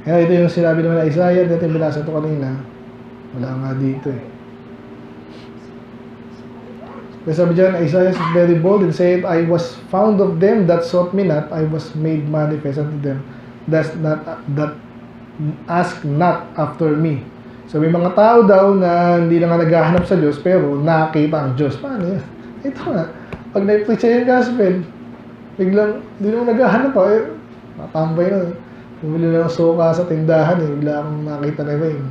Kaya ito yung sinabi naman na Isaiah, dito yung binasa ito kanina. Wala nga dito eh. Kaya sabi dyan, Isaiah is very bold and said, I was found of them that sought me not, I was made manifest unto them that ask not after me. So may mga tao daw na hindi na nga naghahanap sa Diyos, pero nakita ang Diyos. Paano yan? Ito nga, pag na-preach yung gospel, biglang, hindi naman naghahanap pa, matambay na. Bumili na ng suka sa tindahan bigla akong nakita na rin.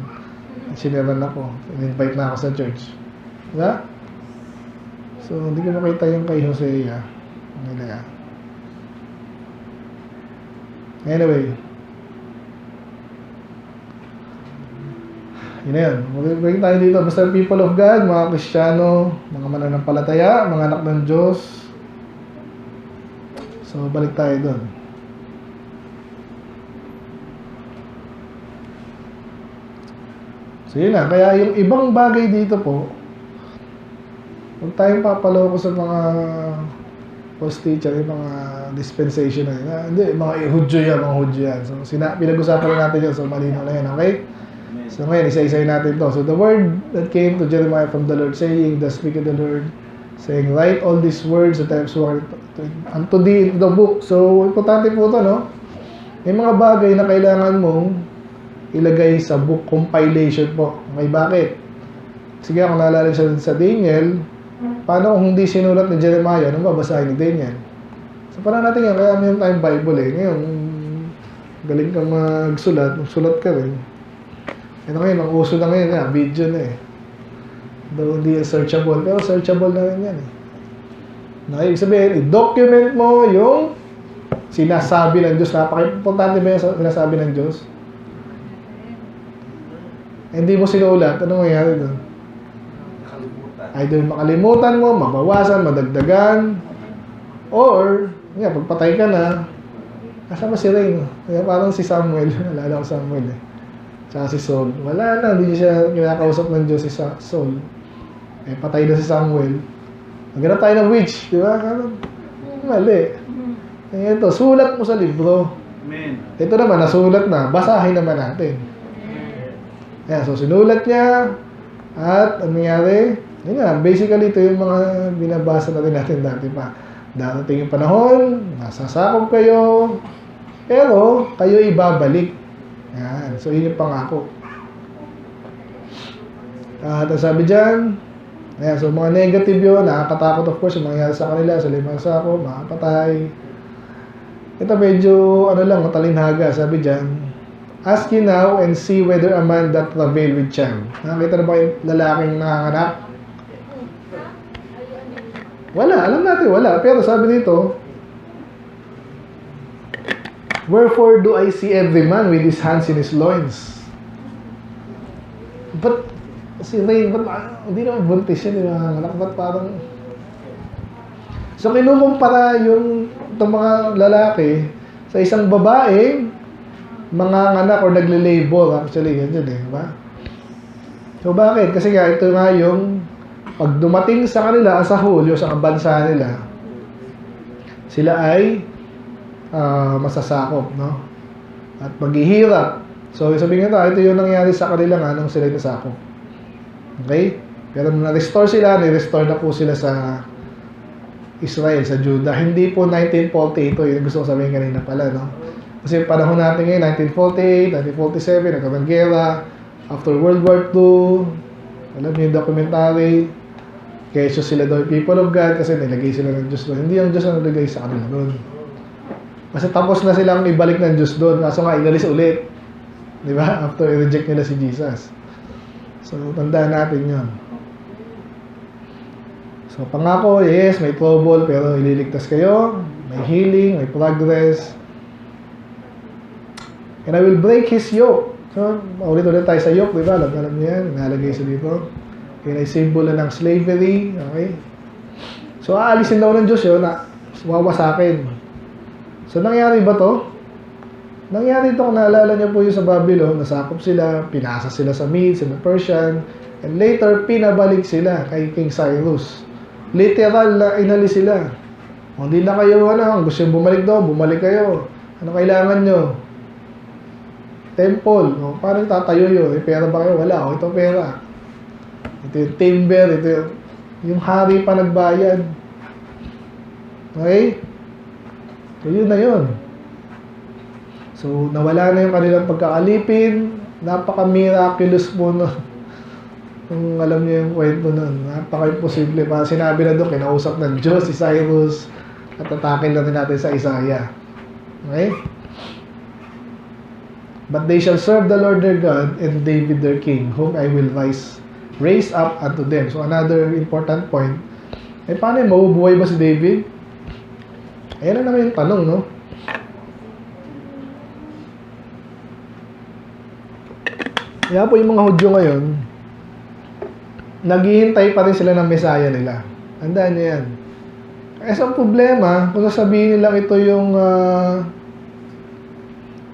Siniran ako. In-invite na ako sa church. Diba? So, hindi ko makita yung kay Hosea. Anyway. Yun na yun. Magiging tayo dito. Basta people of God, mga Kristiyano, mga mananampalataya, mga anak ng Diyos. So, balik tayo doon. So yun na, kaya yung ibang bagay dito po, huwag tayong papaloko sa mga false teacher, yung mga dispensation na yun. Hindi, mga Hudyo yan. So pinag-usapan na natin yun, so malinaw na yan, okay? So ngayon, isa-isay natin to. So the word that came to Jeremiah from the Lord, saying, the speak of the Lord, saying, write all these words that I have sworn unto thee in the book. So importante po ito, no? May mga bagay na kailangan mong ilagay sa book compilation po. Okay, bakit? Sige, kung naalala sa Daniel, paano kung hindi sinulat ni Jeremiah, anong babasahin ni Daniel? So, parang natin yan, kaya mayroon tayong Bible eh. Ngayon, galing kang magsulat ka rin. Ito ngayon, ang uso na ngayon, video na eh. Though hindi searchable, pero searchable na rin yan eh. Ibig sabihin, i-document mo yung sinasabi ng Diyos. Napaka-importante ba yung sinasabi ng Diyos? Hindi mo sinulat, ano mangyayari doon? Either makalimutan mo, mabawasan, madagdagan, or, pagpatay ka na, kasama si Rain. Kaya parang si Samuel, nalala ko Samuel eh. Tsaka si Saul. Wala na, hindi siya kinakausap ng Diyos si Saul. Patay na si Samuel. Maghanap tayo ng witch, di ba? Mali. Ito, sulat mo sa libro. Amen. Ito naman, nasulat na, basahin naman natin. Ayan, so sinulat niya at ang nangyari, yun nga, basically ito yung mga binabasa natin dati pa. Darating yung panahon, nasasakop kayo, pero kayo ibabalik. Ayan, so yun yung pangako. At ang sabi dyan, ayan, so mga negative yun, nakakatakot of course, yung mangyayari sa kanila, sa limang sako, makapatay. Ito medyo, ano lang, matalinhaga, sabi dyan, ask ye now and see whether a man that travail with child. Nakakita na ba yung lalaking nanganganak? Wala, alam natin wala. Pero sabi dito, wherefore do I see every man with his hands in his loins? But, si Rain, hindi naman buntis yan, nanganganak. Ba't parang... So, kinukumpara itong mga lalaki sa isang babaeng manganganak or nagle-labor. Actually, yan dyan ba? So, bakit? Kasi nga, ito nga yung pag dumating sa kanila sa hulyo, sa bansa nila, sila ay masasakop, no? At maghihirap. So, sabihin nga ito yung nangyari sa kanila nga nung sila nasakop. Okay? Pero nung na-restore sila, ni-restore na po sila sa Israel, sa Judah. Hindi po 1948 ito, yung gusto ko sabihin kanina pala, no? Kasi panahon natin ngayon, 1948, 1947, nagkaroon ng gera. After World War II, alam niyo yung documentary, kaya sila daw yung people of God kasi nilagay sila ng Diyos doon. Hindi ang Diyos ang nilagay sa kanila doon. Kasi tapos na silang ibalik ng Diyos doon. Kaso nga, inalis ulit. Di ba? After i-reject nila si Jesus. So, tandaan natin yun. So, pangako, yes, may trouble, pero ililigtas kayo. May healing, may progress. And I will break his yoke. So, ulit-ulit tayo sa yoke, di ba? Alam niyo yan. Inalagay sa dito. Yan ay symbol na ng slavery. Okay? So, aalisin daw ng Diyos yun na wawasakin. So, nangyari ba to? Nangyari ito kung naalala niyo po yung sa Babylon, nasakop sila, pinasa sila sa Medes and the Persian, and later, pinabalik sila kay King Cyrus. Literal na inalis sila. Kung hindi na kayo, gusto yung bumalik daw, bumalik kayo. Ano kailangan nyo? Temple. No? Paano tatayo yun? May pera ba kayo? Wala. Ito pera. Ito yung timber. Ito yung hari pa nagbayad. Okay? So, yun na yun. So, nawala na yung kanilang pagkaalipin. Napaka-miraculous po na. Kung alam niyo yung kwento nun. Napaka-imposible. Para sinabi na doon, kinausap ng Diyos si Cyrus at atakin na rin natin sa Isaiah. Okay? But they shall serve the Lord their God and David their king, whom I will raise up unto them. So, another important point. Paano yung mabubuhay ba si David? Ayan na naman yung tanong, no? Kaya po yung mga Hudyo ngayon, naghihintay pa rin sila ng Messiah nila. Tandaan niyo yan. Kasi ang problema, kung sasabihin nilang ito yung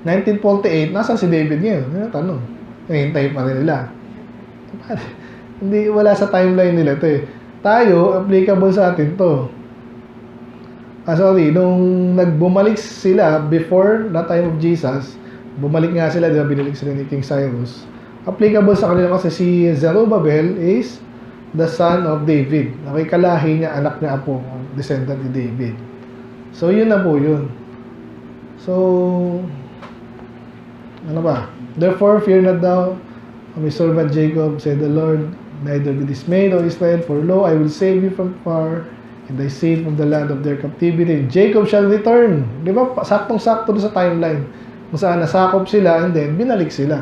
1948, nasaan si David ngayon? Yan ang tanong. Naghihintay pa rin nila. Hindi, wala sa timeline nila ito eh. Tayo, applicable sa atin to. Nung nagbumalik sila before the time of Jesus, bumalik nga sila, diba, binalik sila ni King Cyrus. Applicable sa kanila kasi si Zerubbabel is the son of David. Okay, kalahi niya, anak niya apo, descendant ni David. So, yun na po yun. So, ano ba? Therefore, fear not thou, O my servant Jacob, said the Lord, neither be dismayed, O Israel, for lo, I will save you from far, and thy seed from the land of their captivity. And Jacob shall return. Di ba? Saktong-sakto sa timeline. Kung saan nasakop sila, and then binalik sila.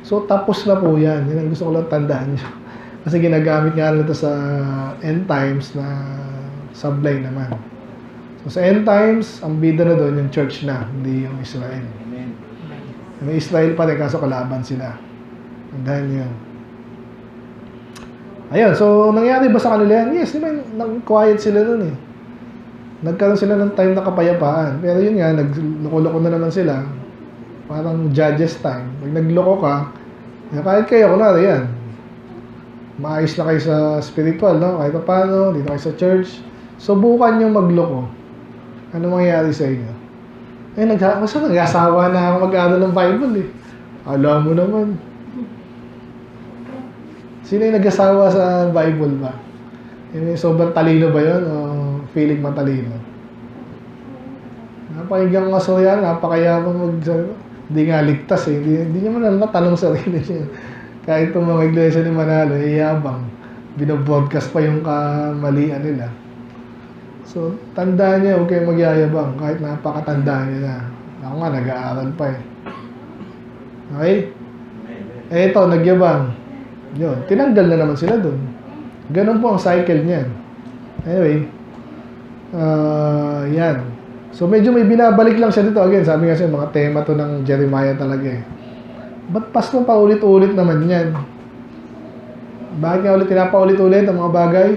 So, tapos na po yan. Yan ang gusto ko lang tandaan nyo. Kasi ginagamit nga nito sa end times na sablay naman. So, sa end times, ang bida na doon yung church na, hindi yung Israel. Amen. May Israel pa rin, kaso kalaban sila. Tandaan nyo yun. Ayun, so nangyari ba sa kanila yan? Yes, diba, nag-quiet sila nun eh. Nagkaroon sila ng time na kapayapaan. Pero yun nga, nagloko-loko na naman sila. Parang judges time. Pag nagloko ka, kahit kayo, kunwari yan, maayos na kayo sa spiritual, no? Kahit pa paano, dito kayo sa church. Subukan nyo magloko. Ano mangyayari sa inyo? Eh, nag-asawa na ako mag-ano ng Bible eh. Alam mo naman. Sino yung nag-asawa sa Bible ba? Yung sobrang talino ba yun? O feeling matalino? Napakinggang kaso yan, napakayabang hindi nga ligtas eh. Hindi niya man natanong sa sarili niya. Kahit itong mga iglesia ni Manalo, yabang. Binobroadcast pa yung kamalian nila. So, tandaan niya, huwag kayong magyayabang. Kahit napakatanda niya na. Ako nga, nag-aaral pa eh. Okay? Eh, ito, nagyabang. Yun, tinanggal na naman sila dun. Ganun po ang cycle niyan. Anyway, yan. So, medyo may binabalik lang siya dito. Again, sabi nga siya, mga tema to ng Jeremiah talaga eh. Ba't pasto pa ulit-ulit naman yan? Bakit nga ulit pinapaulit-ulit ang mga bagay?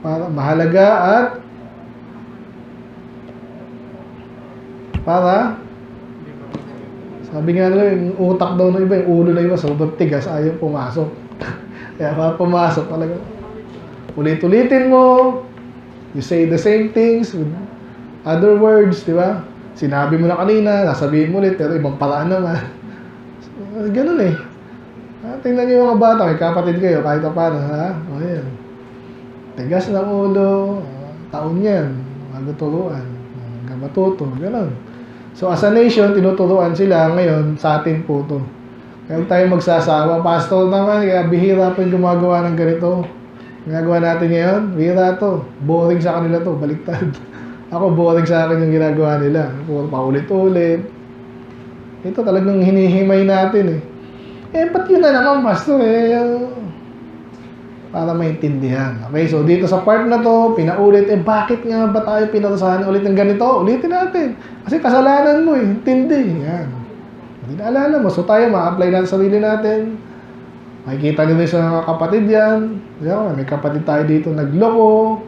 Para mahalaga at para sabi nga nila, yung utak daw ng iba, yung ulo ng iba, sobrang tigas, ayaw pumasok. Kaya para pumasok talaga. Ulit-ulitin mo, you say the same things with other words, di ba? Sinabi mo na kanina, sasabihin mo ulit, pero ibang paraan naman. Ganun eh. Tingnan niyo yung mga bata, may kapatid kayo, kahit pa paano, ha? O yan. Tigas ng ulo, taon yan, maguturuan, hanggang matuto, ganun. So as a nation, tinuturuan sila ngayon sa atin po to. Kaya tayo magsasawa, pastor naman, kaya bihira pa yung gumagawa ng ganito. Ginagawa natin ngayon, bihira to. Boring sa kanila to, baliktad. Ako, boring sa akin yung ginagawa nila. Puro paulit-ulit. Ito talagang hinihimay natin eh. Eh, ba't yun na naman, pastor eh? Para maintindihan. Okay, so dito sa part na to, pinaulit, eh bakit nga ba tayo pinarusahan ulit ng ganito? Ulitin natin. Kasi kasalanan mo eh, intindi. Yan. Hindi na alala mo. So tayo, ma-apply natin sa sarili natin. Makikita nyo din sa mga kapatid yan. Diba? May kapatid tayo dito nagloko.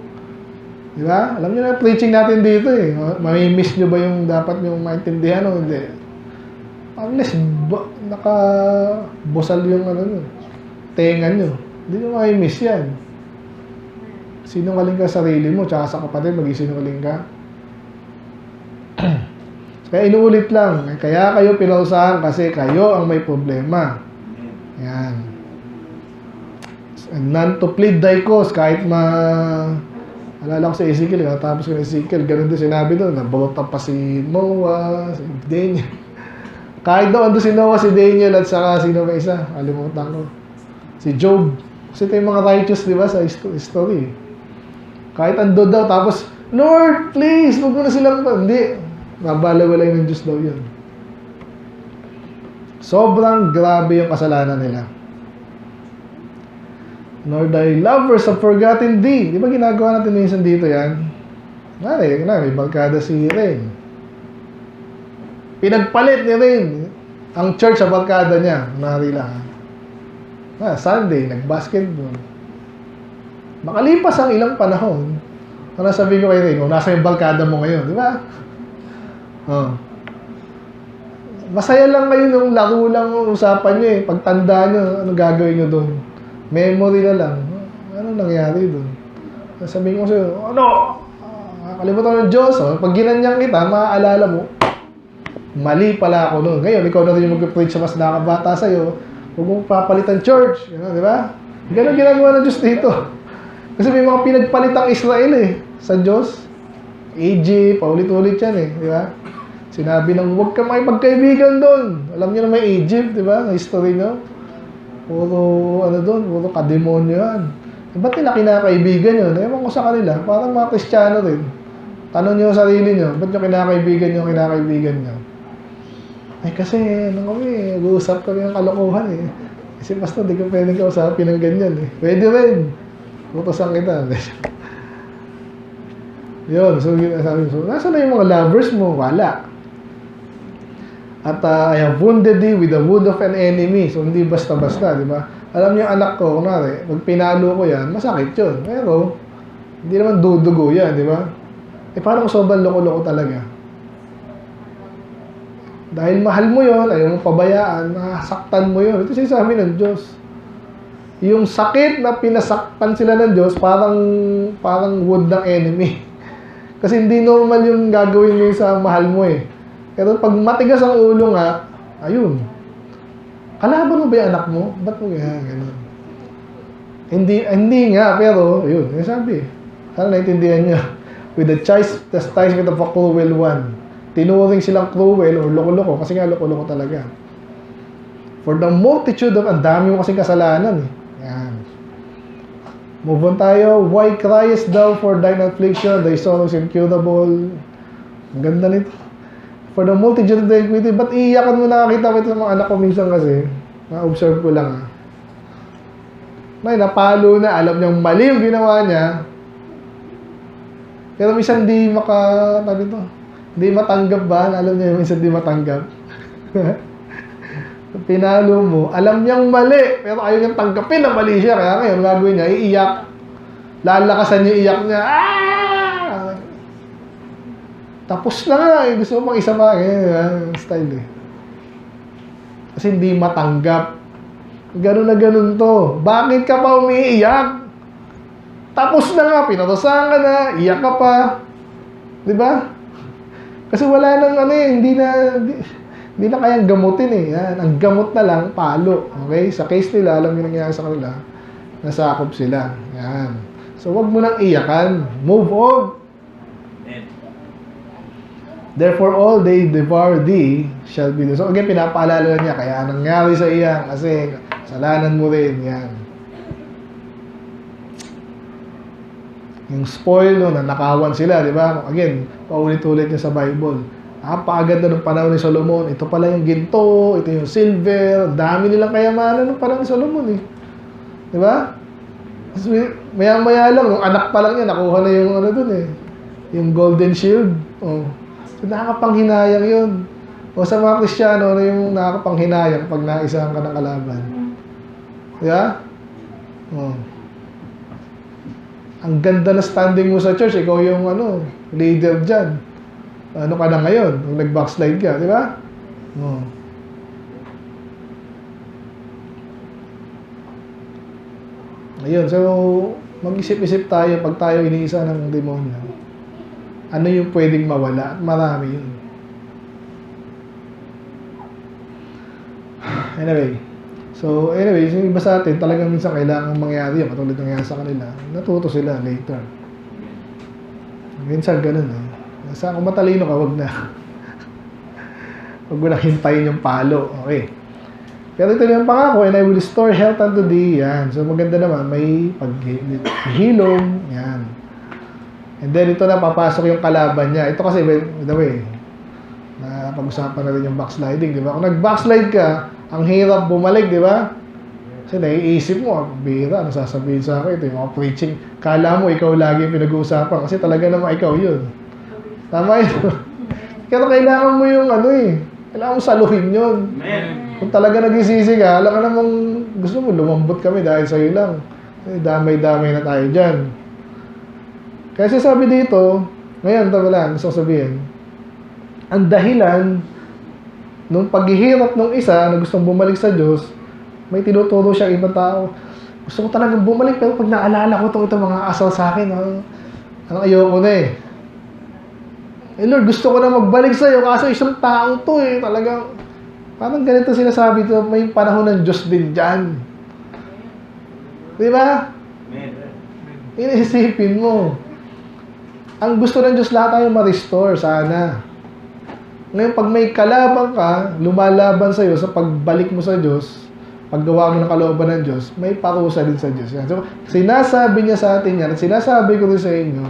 Diba? Alam nyo na, preaching natin dito eh. Mamimiss nyo ba yung dapat nyo maintindihan o hindi? Unless nakabusal yung tenga nyo. Hindi nyo mamimiss yan. Sinungaling ka sa sarili mo, tsaka sa kapatid, mag-isinungaling ka. Kaya inuulit lang. Kaya kayo pinausahan kasi kayo ang may problema. Yan. And none to plead thy cause, kahit alala ko sa Ezekiel, tapos ko ng Ezekiel, ganun din sinabi doon, nabalota pa si Noah, si Daniel. Kahit doon si Noah, si Daniel, at saka sino ba isa? Alimutan ko. Si Job. Kasi ito yung mga righteous, di ba, sa history. Kahit ando daw, tapos, Lord, please, huwag mo na silang, hindi. Mabalawalay ng Diyos daw yun. Sobrang grabe yung kasalanan nila. Nor thy lovers have forgotten thee. Di ba ginagawa natin minsan dito yan? May barkada si Rain. Pinagpalit ni Rain ang church sa barkada niya. Sunday, nag-basketball. Makalipas ang ilang panahon, ano sabi ko kay Rain, nasa yung barkada mo ngayon, di ba? Masaya lang ngayon yung laro lang usapan nyo eh. Pagtanda nyo, ano gagawin nyo doon? Memory na lang. Ano nangyari doon? Sabihin ko sa'yo, nakalimutan ng Diyos. Pag ginanyang kita, maaalala mo, mali pala ako noon. Ngayon, ikaw na rin yung mag-preach sa mas nakabata sa'yo. Huwag mong papalitan church. Di ba? Ganun ginagawa ng Diyos dito. Kasi may mga pinagpalitang Israel eh, sa Diyos. Egypt, paulit-ulit yan eh. Di ba? Sinabi ng huwag ka makipagkaibigan doon. Alam niyo na may Egypt, di ba? History nyo. Puro kademonyo yan. Ba't nila kinakaibigan yun? Ewan ko sa kanila. Parang mga Kristiyano rin. Tanong nyo sa sarili nyo, ba't nyo kinakaibigan nyo? Ay kasi, nag-uusap kami ng kalokohan eh. Kasi basta di ka pwedeng kausapin ng ganyan eh. Pwede rin. Utosan kita. Yun, so sabi ko, nasa na yung mga lovers mo? Wala. At I have wounded thee with the wound of an enemy. So, hindi basta-basta, di ba? Alam niyo, anak ko, kunwari, pag pinalo ko yan, masakit yun. Pero, hindi naman dudugo yan, di ba? Eh, paano kung sobrang loko-loko talaga? Dahil mahal mo yun, ayaw mong pabayaan, nasaktan mo yun. Ito sinasabi ng Diyos. Yung sakit na pinasaktan sila ng Diyos, parang wound ng enemy. Kasi hindi normal yung gagawin mo sa mahal mo eh. Pero pag matigas ang ulo nga, ayun. Kalaban mo ba yung anak mo? Ba't mo gano'n? Hindi nga, pero, ayun, yung sabi. Sana naintindihan niya. With the chastisement of a cruel one. Tinuring silang cruel or loko-loko, kasi nga loko-loko talaga. For the multitude of, ang dami mo kasing kasalanan eh. Yan. Move on tayo. Why criest thou for thine affliction? Thy sorrow is incurable. Ang ganda nito. For the multitude of thy iniquity. Ba't iiyakan mo? Nakakita ko ito sa mga anak ko minsan kasi. Na-observe ko lang. May napalo na. Alam niyang mali yung ginawa niya. Pero minsan hindi hindi matanggap ba? Alam niya minsan hindi matanggap. Pinalo mo, alam niyang mali, pero ayaw niyang tanggapin na mali siya. Kaya ngayon, gagawin niya, iiyak. Lalakasan niya, iiyak niya. Ah! Tapos na nga, eh. Gusto mo pang isa pa. Ganyan, style eh. Kasi hindi matanggap. Ganun na ganun to. Bakit ka pa umiiyak? Tapos na nga, pinatusahan ka na, iyak ka pa. Diba? Kasi wala nang hindi na kayang gamutin eh. Yan. Ang gamot na lang, palo. Okay? Sa case nila, alam nyo nangyayari sa kanila, nasakop sila. Yan. So, wag mo nang iyakan. Move on. Therefore, all they devour thee shall be. So, again, pinapaalala niya, kaya nangyari sa iya, kasi kasalanan mo rin. Yan. Yung spoil, no, nanakawan sila, di ba? Again, paulit-ulit niya sa Bible. Napakaganda ng panahon ni Solomon. Ito pala yung ginto, ito yung silver. Dami nilang kayamanan ng panahon ni Solomon eh. Di ba? Maya-maya lang, yung anak pa lang niya, nakuha na yung dun eh. Yung golden shield. Oh. So, nakakapanghinayang yun. O sa mga Kristiyano, yung nakakapanghinayang pag naisahan ka ng kalaban. Di ba? Oh. Ang ganda na standing mo sa church, ikaw yung leader dyan. Ano ka na ngayon? Kung nag-backslide ka, di ba? Oh. Ayun, so mag-isip-isip tayo pag tayo iniisa ng demonyo. Ano yung pwedeng mawala? At marami yun. Anyway, yung iba sa atin, talagang minsan kailangan mangyari yun. Katulad ng nangyari sa kanila. Natuto sila later. Minsan ganun eh. Sa kung matalino ka, wag na. Wag mo na hintayin yung palo. Okay. Pero ito yung pangako, and I will restore health unto thee. Yan. So maganda naman, may paghilom. Yan. And then ito na, papasok yung kalaban niya. Ito kasi, by the way, pag-usapan na rin yung backsliding, di ba? Kung nag-backslide ka, ang hirap bumalik, di ba? Kasi naiisip mo, bira, ano sasabihin sa akin? Ito yung mga preaching. Kala mo, ikaw lagi yung pinag-uusapan. Kasi talaga naman ikaw yun. Tama yun. Pero kailangan mo yung kailangan mo saluhin yun. Kung talaga nagisisi ka, alam ka namang gusto mo, lumambot kami dahil sa'yo lang. Damay-damay na tayo dyan. Kasi sabi dito, ngayon, tama lang, gusto ko sabihin, ang dahilan nung paghihirap ng isa na gustong bumalik sa Diyos, may tinuturo siyang ibang tao. Gusto ko talagang bumalik, pero pag naalala ko itong mga asal sa akin, ayoko na eh. Lord, gusto ko na magbalik sa'yo, kaso isang taong to eh, talagang, parang ganito sinasabi to, may panahon ng Diyos din dyan. Di ba? Inisipin mo. Ang gusto ng Diyos, lahat tayo ma-restore, sana. Ngayon, pag may kalaban ka, lumalaban sa'yo sa pagbalik mo sa Diyos, paggawa mo ng kalooban ng Diyos, may parusa din sa Diyos. Yan. So, sinasabi niya sa atin yan, at sinasabi ko rin sa inyo,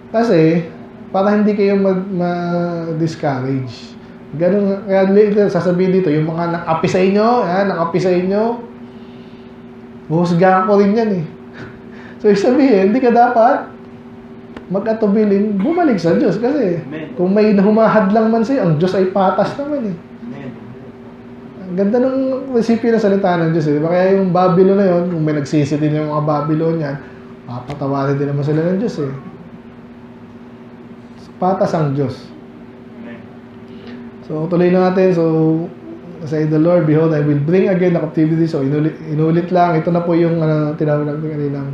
kasi, para hindi kayo ma-discourage. Ganun, kaya sasabihin dito, yung mga nakapi sa inyo, huhusgahan ko rin yan eh. So, sabihin, hindi ka dapat mag-atubiling bumalik sa Diyos. Kasi, kung may humahad lang man sa'yo, ang Diyos ay patas naman eh. Ang ganda ng resipyo ng salita ng Diyos eh. Diba? Kaya yung Babylon na yun, kung may nagsisi din yung mga Babylonian, papatawarin din naman sila ng Diyos eh. Patas ang Diyos. So, tuloy na natin. So, say the Lord, behold, I will bring again the captivity. So, inulit lang. Ito na po yung tinawag natin kanilang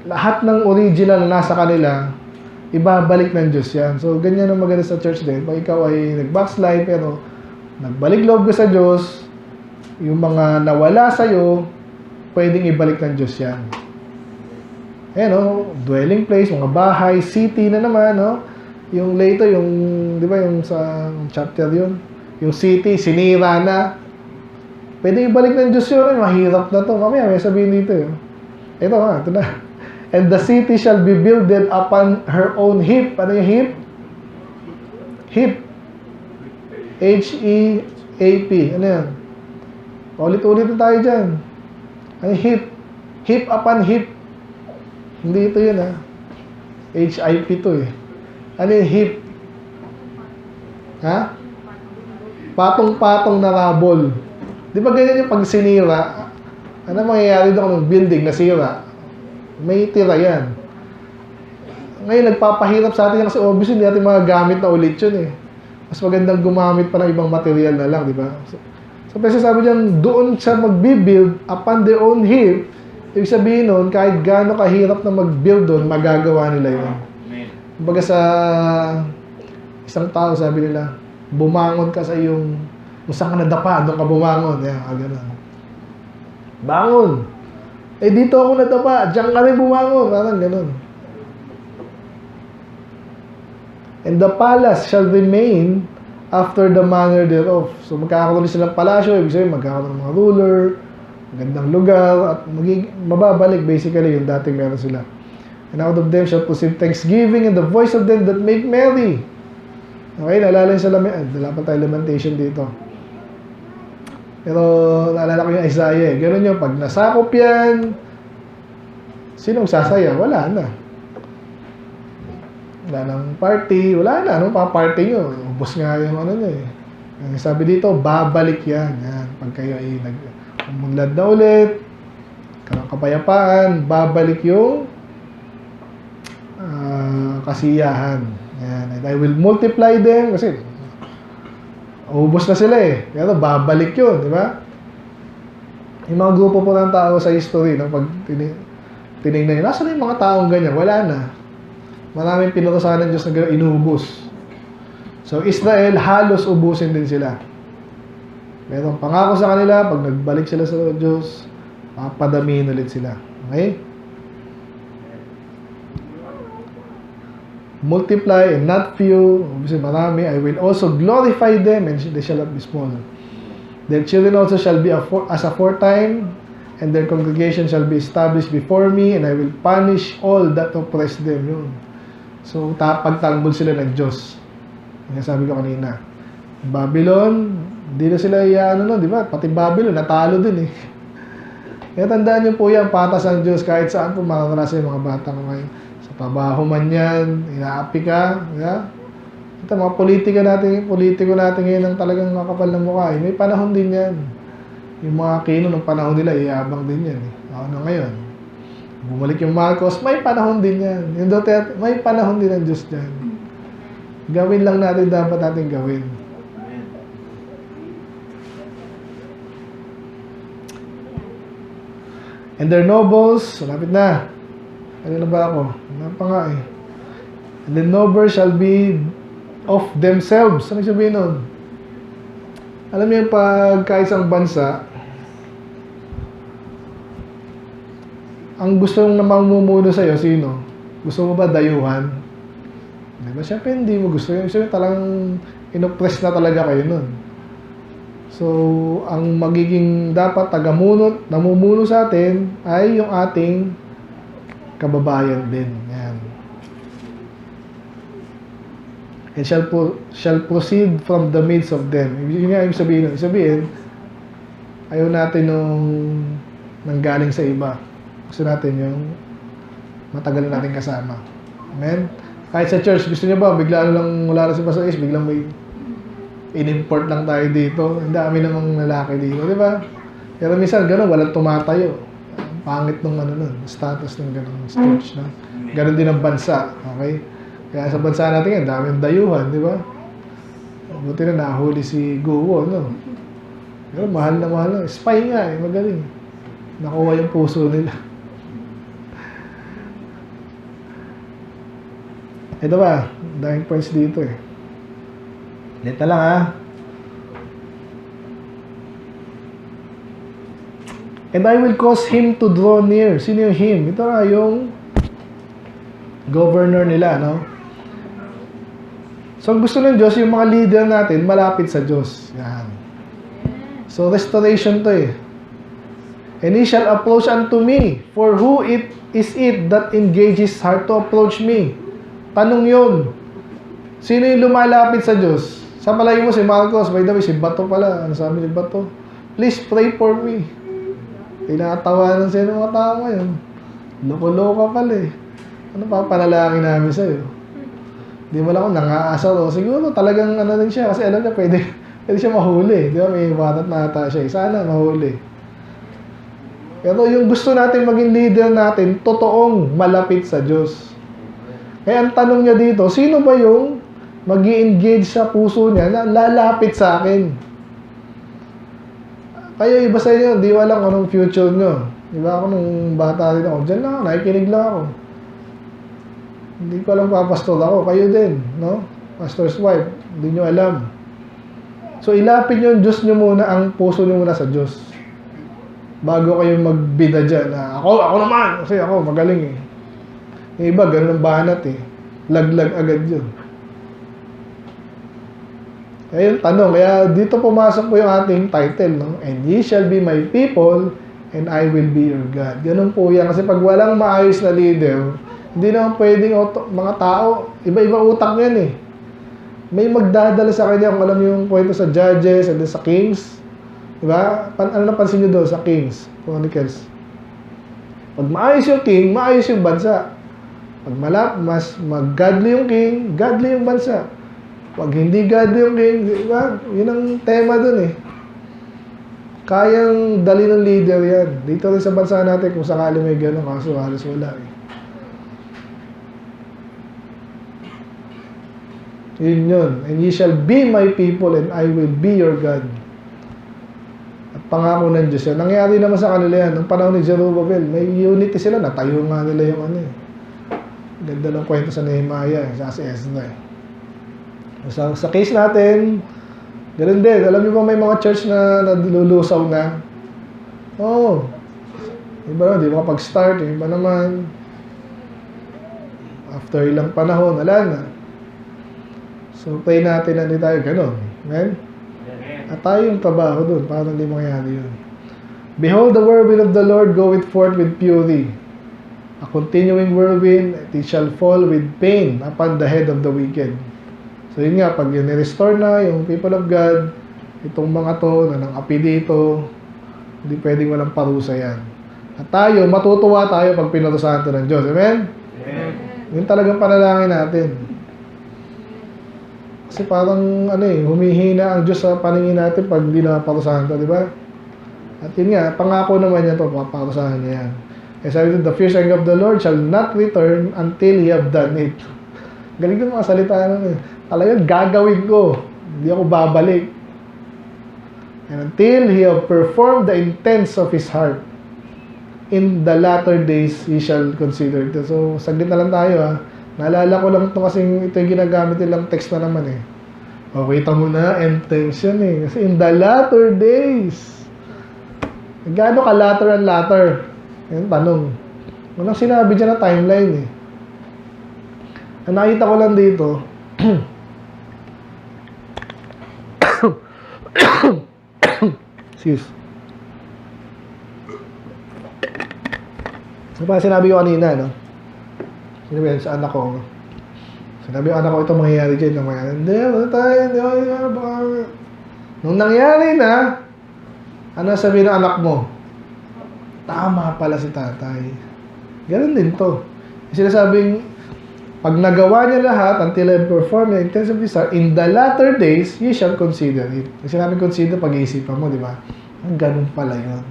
lahat ng original na nasa kanila, ibabalik ng Diyos yan. So, ganyan ang maganda sa church din. Pag ikaw ay nag-backslide, pero nagbalik loob ka sa Diyos, yung mga nawala sa'yo, pwedeng ibalik ng Diyos yan. Ayan, dwelling place, mga bahay, city na naman, yung later, yung, di ba, yung sa chapter yun, yung city, sinira na, Pwede ibalik ng Diyos yun. Mahirap na to. Mamaya may sabihin dito. Ito nga, ito na. And the city shall be builded upon her own heap. Ano yung heap? Heap. H-E-A-P. Ano yan? Ulit-ulit na tayo dyan. Ano yung heap? Heap upon heap. Hindi ito yun, ha? H-I-P to, eh. Ano yung heap? Ha? Patong-patong na rubble. Di ba ganyan yung pag sinira? Ano mangyayari doon ng building na sira? May tira yan. Ngayon, nagpapahirap sa atin kasi obviously hindi natin magagamit na ulit yun, eh. Mas magandang gumamit pa ng ibang material na lang, di ba? So sabi diyan, doon siya magbibuild upon their own heap. Ibig sabihin nun, kahit gaano kahirap na mag-build doon, magagawa nila yun. Kumbaga sa isang tao, sabi nila, bumangon ka sa iyong, kung saan ka nadapa, doon ka bumangon. Yan, gano'n. Bangon! Eh, dito ako nadapa, diyan ka rin bumangon. Parang gano'n. And the palace shall remain after the manner thereof. So, magkakaroon silang palasyo, ibig sabihin, magkakaroon ng mga ruler, magandang lugar, at mababalik basically yung dating meron sila. And out of them shall proceed thanksgiving and the voice of them that make merry. Okay, naalala yung sa dala pa tayo lamentation dito. Pero, naalala ko yung Isaiah, gano'n yun, pag nasakop yan, sinong sasaya? Wala na. Wala nang party, wala na, anong pa-party nyo? Ubus nga yung ano nyo eh. Sabi dito, babalik yan. Yan. Pag kayo ay umunlad na ulit, karang kapayapaan, babalik yung kasiyahan. Yan. And I will multiply them, kasi ubus na sila eh. Pero babalik yun, di ba? Yung mga grupo po ng tao sa history, no, pag tinignan nyo, nasa na yung mga taong ganyan? Wala na. Maraming pinutusan ng Diyos na gano'n, inubos. So, Israel, halos ubusin din sila. Merong pangako sa kanila, pag nagbalik sila sa Diyos, papadamihin ulit sila. Okay? Multiply and not few, obviously marami, I will also glorify them and they shall not be small. Their children also shall be as aforetime, and their congregation shall be established before me, and I will punish all that oppress them. Yun. So, pagtanggol sila ng Diyos. Yung sabi ko kanina. Babylon, di na sila ano, di ba? Pati Babylon, natalo din eh. Kaya tandaan niyo po yan, patas ang Diyos, kahit saan po makakarasan yung mga bata ngayon. Sa trabaho man yan, inaapi ka, yeah? Ito, mga politiko natin ngayon ang talagang makapal ng mukha. May panahon din yan. Yung mga kino ng panahon nila, iabang din yan. Ano ngayon? Bumalik yung Marcos, may panahon din yan. Yung Duterte, may panahon din ang Diyos dyan. Gawin lang natin dapat natin gawin. And their nobles, lapit na. Ano na ba ako? Ano pa nga eh. And the nobles shall be of themselves. Ano sabihin nun? Alam niyo yung pagkaisang bansa, ang gusto mong namamumuno sa'yo, sino? Gusto mo ba dayuhan? Diba? Siyempre hindi mo gusto yun. Siyempre talagang inoppress na talaga kayo nun. So, ang magiging dapat namumuno sa atin ay yung ating kababayan din. Yan. And shall proceed from the midst of them. Yun nga yung sabihin, ayaw natin nung nanggaling sa iba. Gusto natin yung matagal natin kasama. Amen? Kahit sa church, gusto niyo ba, bigla lang wala na si Pastor Ace, biglang may in-import lang tayo dito. Ang dami namang lalaki dito, di ba? Pero minsan, gano'n, walang tumatayo. Pangit nung status ng gano'ng church. No? Gano'n din ang bansa. Okay? Kaya sa bansa natin, ang daming dayuhan, di ba? Buti na nahuli si Guo, no? Pero mahal na mahal na. Spy nga, magaling. Nakuha yung puso nila. Ito ba? Daming points dito eh. Dito lang ha. And I will cause him to draw near. Sino yung him? Ito nga yung governor nila, no? So, gusto ng Diyos, yung mga leader natin, malapit sa Diyos. Yan. So, restoration to eh. And he shall approach unto me, for who it is it that engages heart to approach me? Tanong yun. Sino yung lumalapit sa Diyos? Sa palagi mo si Marcos, by the way, si Bato pala. Ano sabi ni Bato? Please pray for me. Tinatawanan siya ng mga tao ngayon. Loko-loko pala eh. Ano pa panalangin namin sa'yo? Di mo lang ako nangaasar o siguro talagang ano din siya kasi alam niya pwede siya mahuli. Di ba? May batat na ata siya. Sana mahuli. Pero yung gusto natin maging leader natin, totoong malapit sa Diyos. Kaya ang tanong niya dito, sino ba yung mag-i-engage sa puso niya na lalapit sa akin? Kayo iba sa inyo, di ko alam anong future nyo. Di ba ako nung bata rin ako, dyan lang ako, nakikinig lang ako. Hindi ko alam papastor ako, kayo din, no? Pastor's wife, hindi nyo alam. So ilapit nyo yung Diyos nyo muna, ang puso nyo muna sa Diyos. Bago kayo magbida dyan na ako naman, kasi ako magaling eh. Yung iba, ganun ang banat eh. Laglag agad yun. Kaya yung tanong, kaya dito pumasok po yung ating title, no? And ye shall be my people, and I will be your God. Ganun po yan. Kasi pag walang maayos na leader, hindi naman pwedeng mga tao, iba-iba utak yan eh. May magdadala sa kanya, kung alam yung kwento sa Judges and sa Kings. Diba? Ano napansin nyo doon sa Kings, Chronicles? Pag maayos yung king, maayos yung bansa. Pag mas mag-godly yung king, godly yung bansa. Pag hindi godly yung king, diba? Yun ang tema doon eh. Kayang dali ng leader yan. Dito rin sa bansa natin, kung sakali may gano'n, kaso halos wala eh. Yun. And ye shall be my people, and I will be your God. Pangako ng Diyos yan. Nangyari naman sa kanila yan. Nung panahon ni Zerubbabel, may unity sila. Natayo nga nila yung ano eh. Ganda ng kwento sa Nehemiah, sa Ezra eh. Sa case natin, ganoon din. Alam niyo ba may mga church na nalulusaw na? Oo. Iba naman, di makapag-start. Iba naman, after ilang panahon, wala na. So, pray natin na hindi tayo gano'n. Amen? At tayo yung trabaho doon para hindi mangyari yun. Behold, the whirlwind of the Lord goeth forth with fury. A continuing whirlwind, it shall fall with pain upon the head of the wicked. So yun nga, pag yun ni-restore na yung people of God, itong mga to na nang-api dito, hindi pwedeng walang parusa yan. At tayo, matutuwa tayo pag pinarusahan to ng Diyos. Amen? Amen. Yun talagang panalangin natin. Kasi parang humihina ang Diyos sa paningin natin pag hindi na parusahan to, di ba? At yun nga, pangako naman niya to, paparusahan niya yan. Kaya sabi ito, the fierce anger of the Lord shall not return until He have done it. Galing yung mga salita nun eh. Talagang gagawin ko, hindi ako babalik. And until He have performed the intents of His heart, in the latter days He shall consider it. So, saglit na lang tayo ha. Naalala ko lang ito kasi ito yung ginagamit nilang text na naman eh. Wait mo na, end times yan eh. Kasi in the latter days. Gaano ka latter and latter? Yan, tanong. Walang sinabi dyan na timeline eh. Ang nakita ko lang dito, excuse. Ano pa sinabi ko kanina, no? Sinabi yan sa anak ko. Sinabi yung anak ko, ito mangyayari dyan. Hindi, wala tayo. Nung nangyari na, ano sabi ng anak mo? Tama pala si tatay. Ganun din to. Sinasabing, pag nagawa niya lahat, until I perform the intents of His heart, in the latter days, you shall consider it. Kasi namin consider pag-iisipan mo, di ba? Ganun pala yun.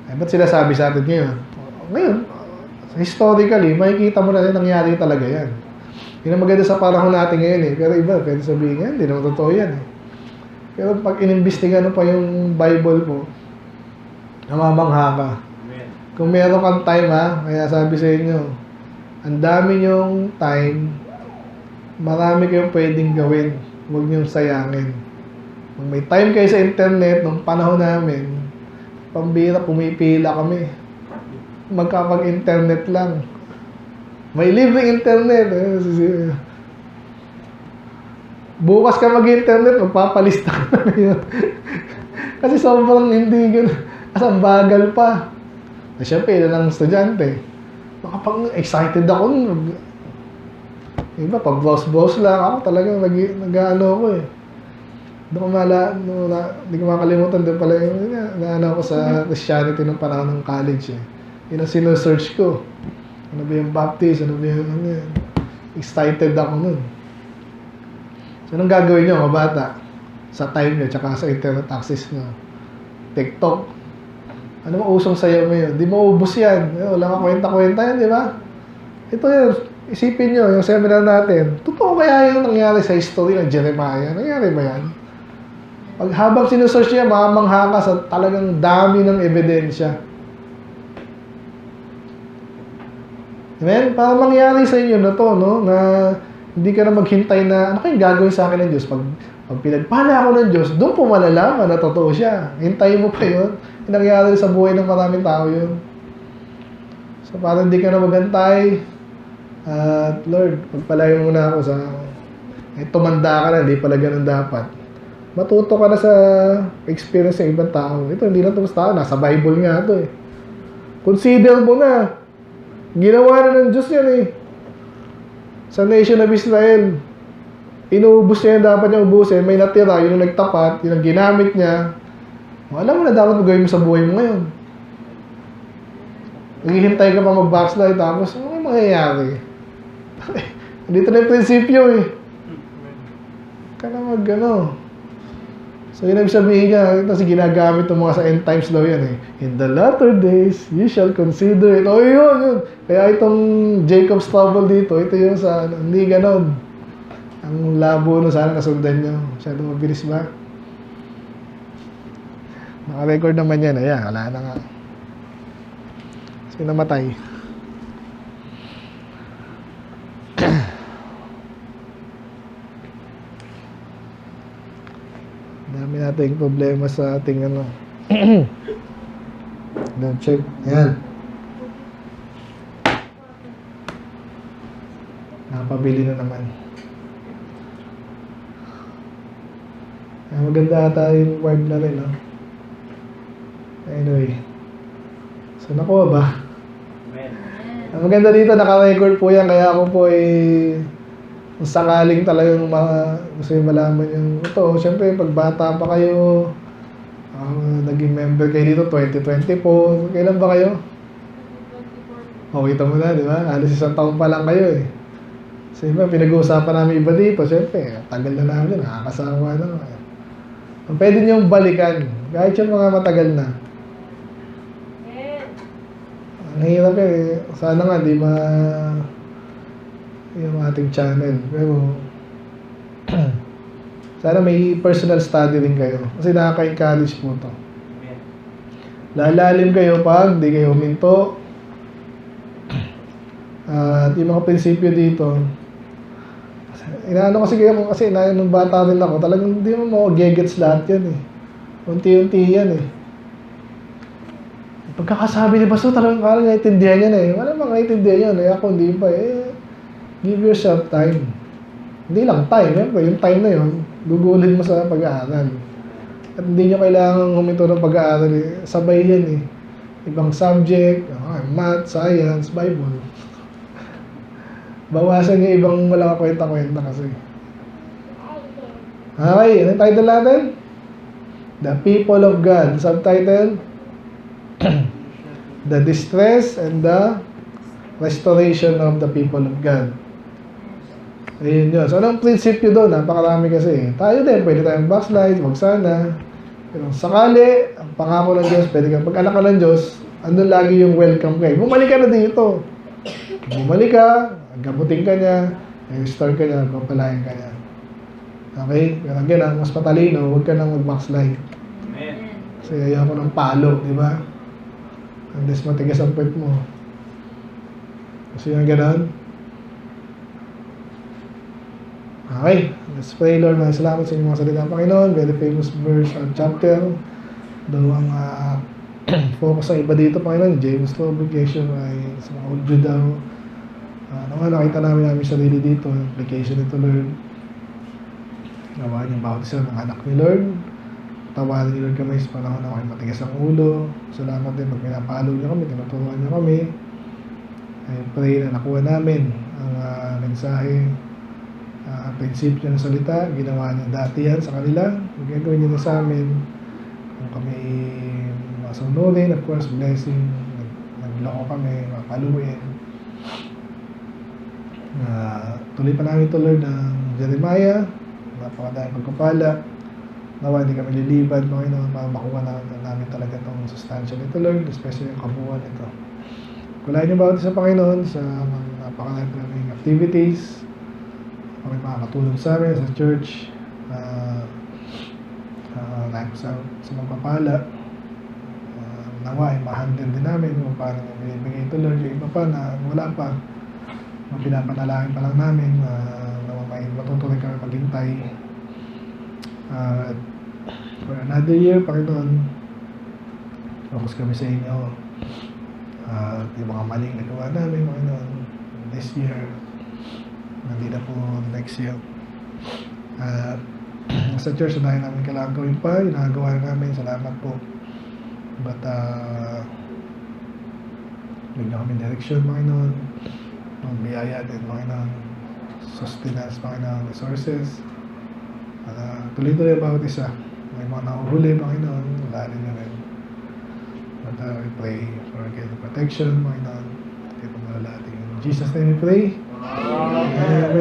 Ay, ba't sinasabi sa atin ngayon? Ngayon, historically, makikita mo na rin nangyari talaga yan. Yun ang maganda sa panahon natin ngayon eh. Pero iba, pwede sabihin yan, hindi naman totoo yan eh. Pero pag inimbestigan mo pa yung Bible mo, namamangha ka. Kung meron kang time ha, kaya sabi sa inyo, ang dami nyong time, marami kayong pwedeng gawin. Huwag nyong sayangin. Kung may time kayo sa internet, nung panahon namin, pambira, pumipila kami. Magkapag-internet lang. May libreng internet. Bukas ka mag-internet, magpapalista ka na yun. Kasi sobrang hindi ganun. As ang bagal pa. Na syempre, ilan ang estudyante. Makapag excited ako nun. Iba, pag boss lang ako, talagang nag-ano ako eh. Hindi ko makalimutan din pala yung naano ako sa Christianity ng panahon ng college eh. Yun ang sinesearch ko. Ano ba yung baptist? Ano ba yung ano yan? Excited ako nun. So, anong gagawin nyo mga bata? Sa time nyo, tsaka sa internet access nyo. TikTok. Ano mo usong sayo mo yun? Di mo ubos yan. Wala ka kwenta-kwenta yan, di ba? Ito yun. Isipin nyo, yung seminar natin. Totoo kaya yung nangyari sa history ng Jeremiah? Nangyari ba yan? Habang sinesearch niya, mamangha ka sa talagang dami ng ebidensya. Amen? Para mangyari sa inyo na to, no? Na hindi ka na maghintay na, ano kayong gagawin sa akin ng Diyos? Pag pinagpala ako ng Diyos, doon po malalaman na totoo siya. Hintayin mo pa yun. Yung nangyari sa buhay ng maraming tao yun. So, para hindi ka na maghantay, at Lord, pagpalayo muna ako sa, tumanda ka na, hindi pala ganun dapat. Matuto ka na sa experience ng ibang tao. Ito, hindi lang ito basta tao. Nasa Bible nga ito eh. Consider mo na. Ginawa na ng Diyos yan eh. Sa nation of Israel. Inuubos niya yung dapat niya ubusin. May natira, yun yung nagtapat, yun ang ginamit niya. Alam mo na dapat gawin mo sa buhay mo ngayon. Naghihintay ka pa mag-backslide tapos ano mangyayari? Dito na yung prinsipyo eh. Ka na mag-ano. So yun ang sabihin niya, kasi ginagamit ng mga sa end times daw yan eh. In the latter days, you shall consider it. Oh yun. Kaya itong Jacob's trouble dito, ito yung sa, hindi ganon. Ang labo no, sana nasundan nyo. Masyado mabilis ba? Naka-record naman yan. Ayan, wala na nga. Sino namatay? Dami nating problema sa ating ano. Don't check. Ayan. Napabili na naman. Maganda ata yung word na rin, no? Anyway. So, nakuha ba? Ang maganda dito, naka-record po yan. Kaya ako po kung sakaling talagang gusto yung malaman yung ito. Siyempre, pag bata pa kayo, naging member kayo dito, 2024. Kailan ba kayo? Kita mo na, di ba? Halos isang taon pa lang kayo eh. So, iba, pinag-uusapan namin iba dito. Siyempre, tagal na namin, nakakasawa na. Pwede niyong balikan, kahit yung mga matagal na. Ang hirap eh. Sana nga, di ba yung ating channel. Pero, sana may personal study rin kayo. Kasi nakaka-encourage po to. Lalalim kayo pag di kayo huminto. At yung mga prinsipyo dito, inaano kasi kayo, kasi nung bata rin ako, talagang hindi mo gegets lahat yan eh. Unti-unti yan eh. Pagkakasabi ni Baso, talagang kala naiintindihan yan eh. Wala mga naiintindihan yan eh. Ako hindi pa eh. Give yourself time. Hindi lang time eh. Yung time na yun, gugulin mo sa pag-aaral. At hindi nyo kailangan huminto ng pag-aaral eh. Sabay yan eh. Ibang subject, math, science, Bible. Bawasan yung ibang wala ka kwenta-kwenta kasi. Okay, anong title natin? The People of God. Subtitle? The Distress and the Restoration of the People of God. Ayun yun. So, anong prinsipyo doon? Napakarami kasi. Tayo din, pwede tayong backslide, wag sana. Pero sakali, ang pangako ng Diyos, pwede kang pag-anak ka ng Diyos, andun lagi yung welcome kayo. Bumalik ka na dito. Bumalik ka, gabutin ka niya, i-restore ka niya, papalayan ka niya. Okay? Pero again, mas matalino, huwag ka nang mag-backslide. Amen. Kasi ayaw ko ng palo, di ba? Unless matigas ang puwet mo. Kasi yung gano'n. Okay, let's pray, Lord. Maraming salamat sa inyong mga salita ng Panginoon. Very famous verse or chapter. Doon ang focus ng iba dito, Panginoon. James' obligation ay sa mga old Jew daw. Nakita namin sarili dito. Application nito, Lord. Gawaan yung bawat isa ng anak ni Lord. patawarin niyo Lord kami sa panahon na kami matigas ang ulo. Salamat din pag pinapalo niyo kami, tinuturuan niyo kami. I pray na nakuha namin ang mensahe, prinsipyo ng salita, ginawa niyo dati yan sa kanila, gagawin niyo na sa amin. Kung kami masunurin, of course, blessing, nagloko kami, mapaluin. Tuloy pa namin ito Lord ng Jeremiah, napakadaming pagkapala. Nawa hindi kami lilibad, Panginoon, para makuha namin talaga itong sustansya nito Lord, especially yung kabuuan nito. Kulayan niyo bawat isa Panginoon sa napakaraming activities, kami makakatulong sa amin, sa church, sa magpapala. Nawa ay ma-handle din namin kung paano binibigay ito Lord, yung iba pa na wala pa. Pinapanalangin pa lang namin na may matutuloy kami maghintay for another year, Panginoon. Focus kami sa inyo yung mga maling nagawa namin, Panginoon, this year, hindi na po next year. Sa church na dahil namin kailangan gawin pa, yung nagagawa namin, salamat po. But bigyan kami direction, Panginoon, ang biyaya din, Panginoon, sustenance, Panginoon, resources. Tuloy-tuloy bawat isa. May mga nahuhuli, Panginoon, lalim na rin. But we pray for again protection, Panginoon. Kaya po mga lahat. In Jesus' name we pray. Amen.